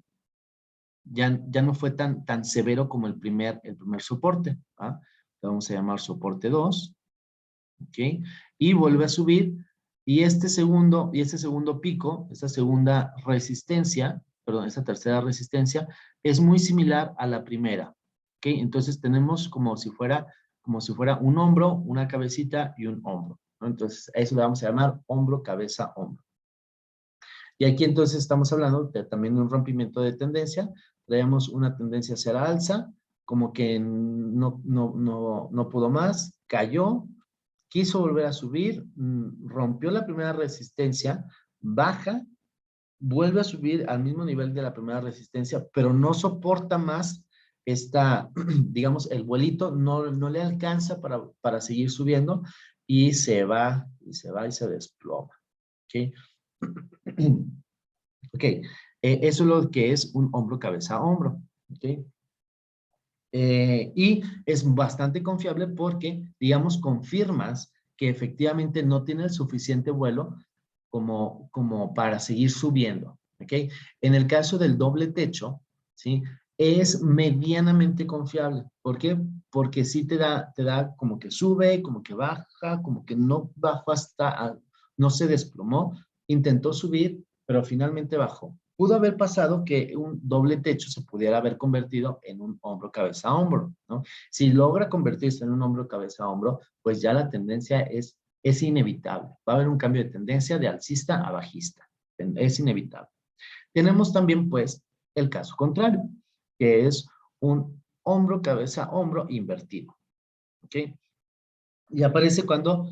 ya no fue tan severo como el primer soporte, ¿ah? Le vamos a llamar soporte 2, ¿ok? Y vuelve a subir, y este segundo pico, esta segunda resistencia, perdón, esta tercera resistencia, es muy similar a la primera, ¿ok? Entonces tenemos como si fuera un hombro, una cabecita y un hombro, ¿no? Entonces a eso le vamos a llamar hombro, cabeza, hombro. Y aquí entonces estamos hablando también de un rompimiento de tendencia. Traemos una tendencia hacia la alza, como que no pudo más, cayó, quiso volver a subir, rompió la primera resistencia, baja, vuelve a subir al mismo nivel de la primera resistencia, pero no soporta más digamos, el vuelito no le alcanza para seguir subiendo y se va y se desploma. ¿Ok? Ok, eso es lo que es un hombro, cabeza, hombro. ¿Ok? Y es bastante confiable porque, digamos, confirmas que efectivamente no tiene el suficiente vuelo como para seguir subiendo. ¿Ok? En el caso del doble techo, ¿sí? Es medianamente confiable. ¿Por qué? Porque sí te da como que sube, como que baja, como que no bajó no se desplomó, intentó subir, pero finalmente bajó. Pudo haber pasado que un doble techo se pudiera haber convertido en un hombro, cabeza, hombro, ¿no? Si logra convertirse en un hombro, cabeza, hombro, pues ya la tendencia es inevitable. Va a haber un cambio de tendencia de alcista a bajista. Es inevitable. Tenemos también, pues, el caso contrario, que es un hombro, cabeza, hombro invertido. ¿Ok? Y aparece cuando,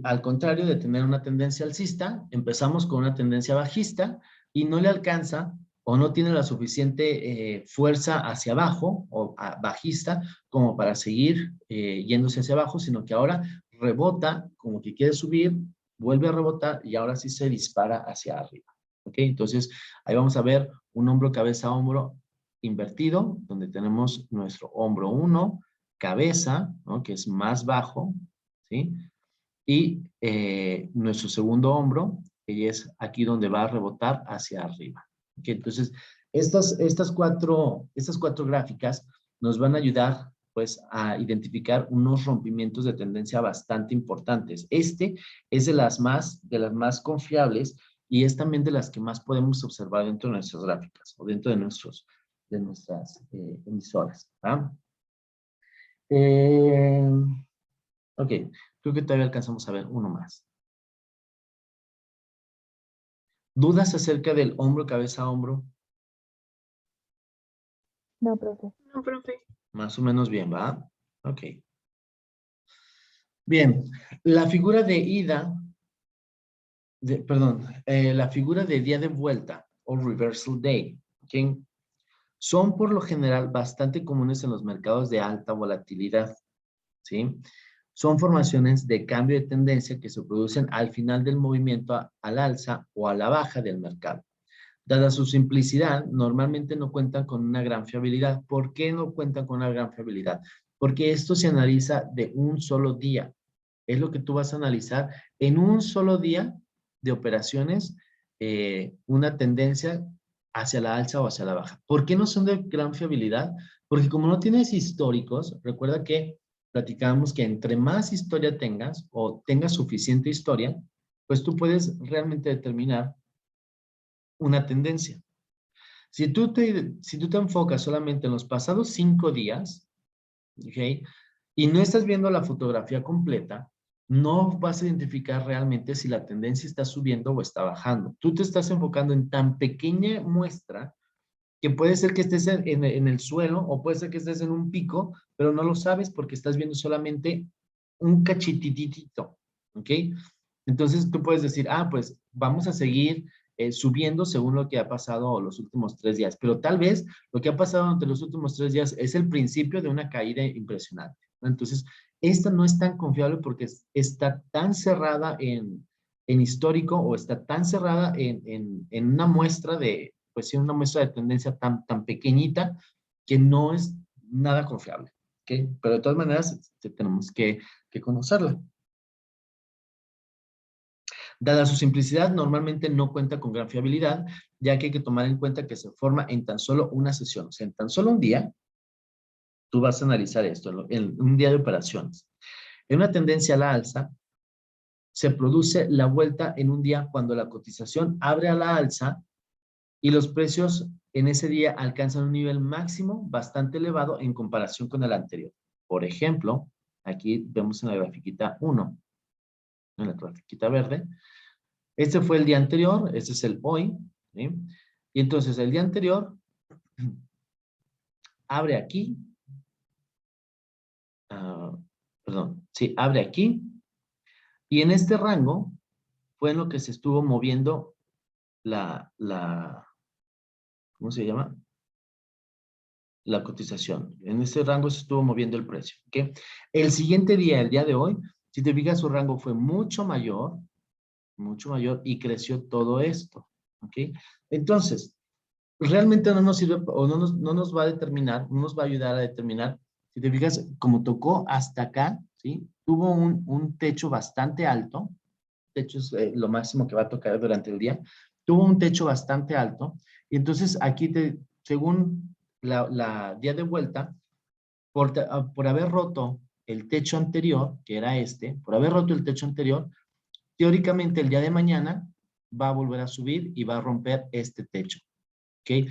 al contrario de tener una tendencia alcista, empezamos con una tendencia bajista y no le alcanza o no tiene la suficiente fuerza hacia abajo o bajista como para seguir yéndose hacia abajo, sino que ahora rebota como que quiere subir, vuelve a rebotar y ahora sí se dispara hacia arriba. ¿Ok? Entonces, ahí vamos a ver un hombro, cabeza, hombro invertido, donde tenemos nuestro hombro 1, cabeza, ¿no? Que es más bajo, ¿sí? Y nuestro segundo hombro, que es aquí donde va a rebotar hacia arriba. ¿Okay? Entonces, estas cuatro gráficas nos van a ayudar pues a identificar unos rompimientos de tendencia bastante importantes. Este es de las más confiables y es también de las que más podemos observar dentro de nuestras gráficas o dentro de nuestras emisoras. ¿Ah? Ok, creo que todavía alcanzamos a ver uno más. ¿Dudas acerca del hombro, cabeza, hombro?
No, profe.
No, profe.
Más o menos bien, ¿va? Ok. Bien, la figura de ida, la figura de día de vuelta o reversal day, ¿ok? Son por lo general bastante comunes en los mercados de alta volatilidad, ¿sí? Son formaciones de cambio de tendencia que se producen al final del movimiento al alza o a la baja del mercado. Dada su simplicidad, normalmente no cuentan con una gran fiabilidad. ¿Por qué no cuentan con una gran fiabilidad? Porque esto se analiza de un solo día. Es lo que tú vas a analizar en un solo día de operaciones, una tendencia hacia la alza o hacia la baja. ¿Por qué no son de gran fiabilidad? Porque como no tienes históricos, recuerda que platicábamos que entre más historia tengas o tengas suficiente historia, pues tú puedes realmente determinar una tendencia. Si tú te enfocas solamente en los pasados 5 días, ¿ok? Y no estás viendo la fotografía completa, no vas a identificar realmente si la tendencia está subiendo o está bajando. Tú te estás enfocando en tan pequeña muestra que puede ser que estés en el suelo o puede ser que estés en un pico, pero no lo sabes porque estás viendo solamente un cachititito, ¿ok? Entonces tú puedes decir, ah, pues vamos a seguir subiendo según lo que ha pasado los últimos 3 días, pero tal vez lo que ha pasado durante los últimos 3 días es el principio de una caída impresionante, ¿no? Entonces, esta no es tan confiable porque está tan cerrada en histórico o está tan cerrada en una muestra de, pues sí, una muestra de tendencia tan pequeñita que no es nada confiable, ¿ok? Pero de todas maneras, tenemos que conocerla. Dada su simplicidad, normalmente no cuenta con gran fiabilidad, ya que hay que tomar en cuenta que se forma en tan solo una sesión. O sea, en tan solo un día, tú vas a analizar esto, en un día de operaciones. En una tendencia a la alza, se produce la vuelta en un día cuando la cotización abre a la alza y los precios en ese día alcanzan un nivel máximo bastante elevado en comparación con el anterior. Por ejemplo, aquí vemos en la grafiquita 1, en la grafiquita verde, este fue el día anterior, este es el hoy, ¿sí? Y entonces el día anterior abre aquí, perdón, sí, abre aquí, y en este rango fue en lo que se estuvo moviendo ¿cómo se llama? La cotización. En ese rango se estuvo moviendo el precio, ¿ok? El siguiente día, el día de hoy, si te fijas, su rango fue mucho mayor, y creció todo esto, ¿ok? Entonces, realmente no nos sirve o no nos va a determinar, no nos va a ayudar a determinar, si te fijas, como tocó hasta acá, ¿sí? Tuvo un techo bastante alto, techo es lo máximo que va a tocar durante el día, tuvo un techo bastante alto, y entonces aquí, según la día de vuelta, por haber roto el techo anterior, que era este, por haber roto el techo anterior, teóricamente el día de mañana va a volver a subir y va a romper este techo, ¿ok?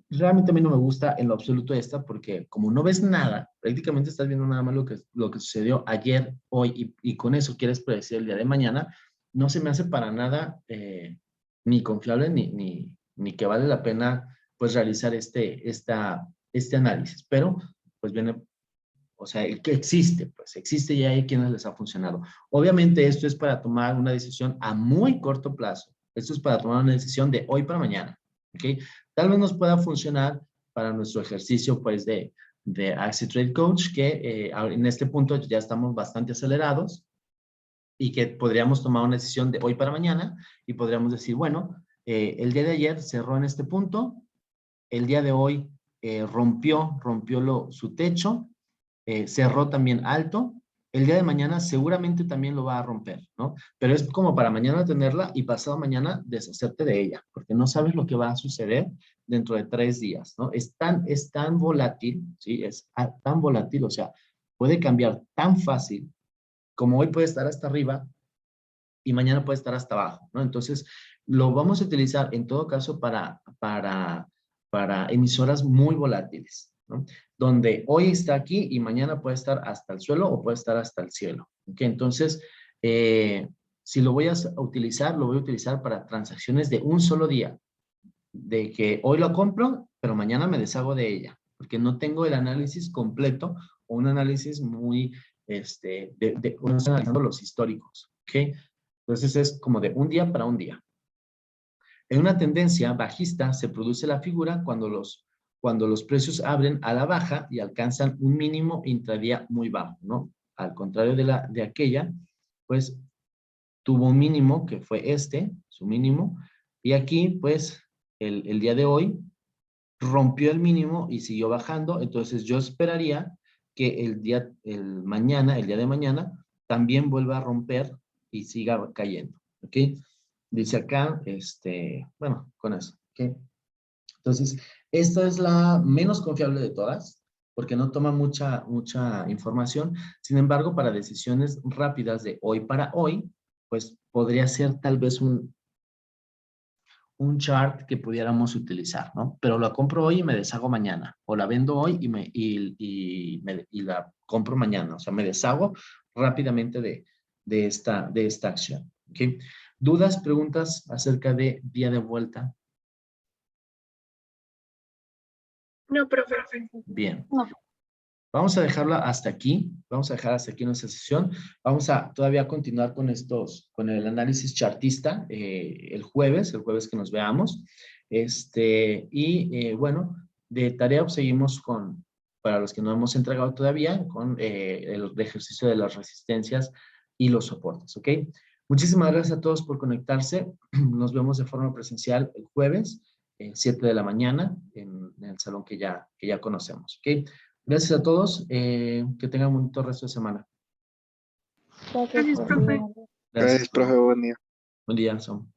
Realmente a mí no me gusta en lo absoluto esta porque como no ves nada, prácticamente estás viendo nada más lo que sucedió ayer, hoy y con eso quieres predecir el día de mañana, no se me hace para nada ni confiable ni que vale la pena pues realizar este análisis. Pero pues viene, o sea, el que existe, pues existe y hay quienes les ha funcionado. Obviamente esto es para tomar una decisión a muy corto plazo. Esto es para tomar una decisión de hoy para mañana, ¿ok? Tal vez nos pueda funcionar para nuestro ejercicio, pues, de Axie Trade Coach, que en este punto ya estamos bastante acelerados y que podríamos tomar una decisión de hoy para mañana y podríamos decir, bueno, el día de ayer cerró en este punto, el día de hoy rompió su techo, cerró también alto, el día de mañana seguramente también lo va a romper, ¿no? Pero es como para mañana tenerla y pasado mañana deshacerte de ella, porque no sabes lo que va a suceder dentro de 3 días, ¿no? Es tan volátil, ¿sí? Es tan volátil, o sea, puede cambiar tan fácil como hoy puede estar hasta arriba y mañana puede estar hasta abajo, ¿no? Entonces, lo vamos a utilizar en todo caso para emisoras muy volátiles, ¿no? Donde hoy está aquí y mañana puede estar hasta el suelo o puede estar hasta el cielo, ¿ok? Entonces, si lo voy a utilizar, lo voy a utilizar para transacciones de un solo día, de que hoy lo compro, pero mañana me deshago de ella, porque no tengo el análisis completo o un análisis muy, analizando los históricos, ¿ok? Entonces es como de un día para un día. En una tendencia bajista se produce la figura cuando los precios abren a la baja y alcanzan un mínimo intradía muy bajo, ¿no? Al contrario de aquella, pues tuvo un mínimo que fue su mínimo, y aquí pues el día de hoy rompió el mínimo y siguió bajando, entonces yo esperaría que el día de mañana, también vuelva a romper y siga cayendo, ¿ok? Dice acá, bueno, con eso, ¿ok? Entonces, esta es la menos confiable de todas, porque no toma mucha información. Sin embargo, para decisiones rápidas de hoy para hoy, pues podría ser tal vez un chart que pudiéramos utilizar, ¿no? Pero la compro hoy y me deshago mañana, o la vendo hoy y la compro mañana, o sea, me deshago rápidamente de esta acción. ¿Okay? ¿Dudas, preguntas acerca de vía de vuelta?
No, profe.
Bien.
No.
Vamos a dejarla hasta aquí. Vamos a dejar hasta aquí nuestra sesión. Vamos a todavía continuar con con el análisis chartista el jueves que nos veamos. Bueno, de tarea pues, seguimos para los que no hemos entregado todavía, con el ejercicio de las resistencias y los soportes, ¿ok? Muchísimas gracias a todos por conectarse. Nos vemos de forma presencial el jueves, 7 de la mañana, en el salón que ya conocemos, ¿ok? Gracias a todos. Que tengan un bonito resto de semana.
Gracias,
Gracias, profe.
profe.
Gracias, profe, buen día.
Buen día, Sam.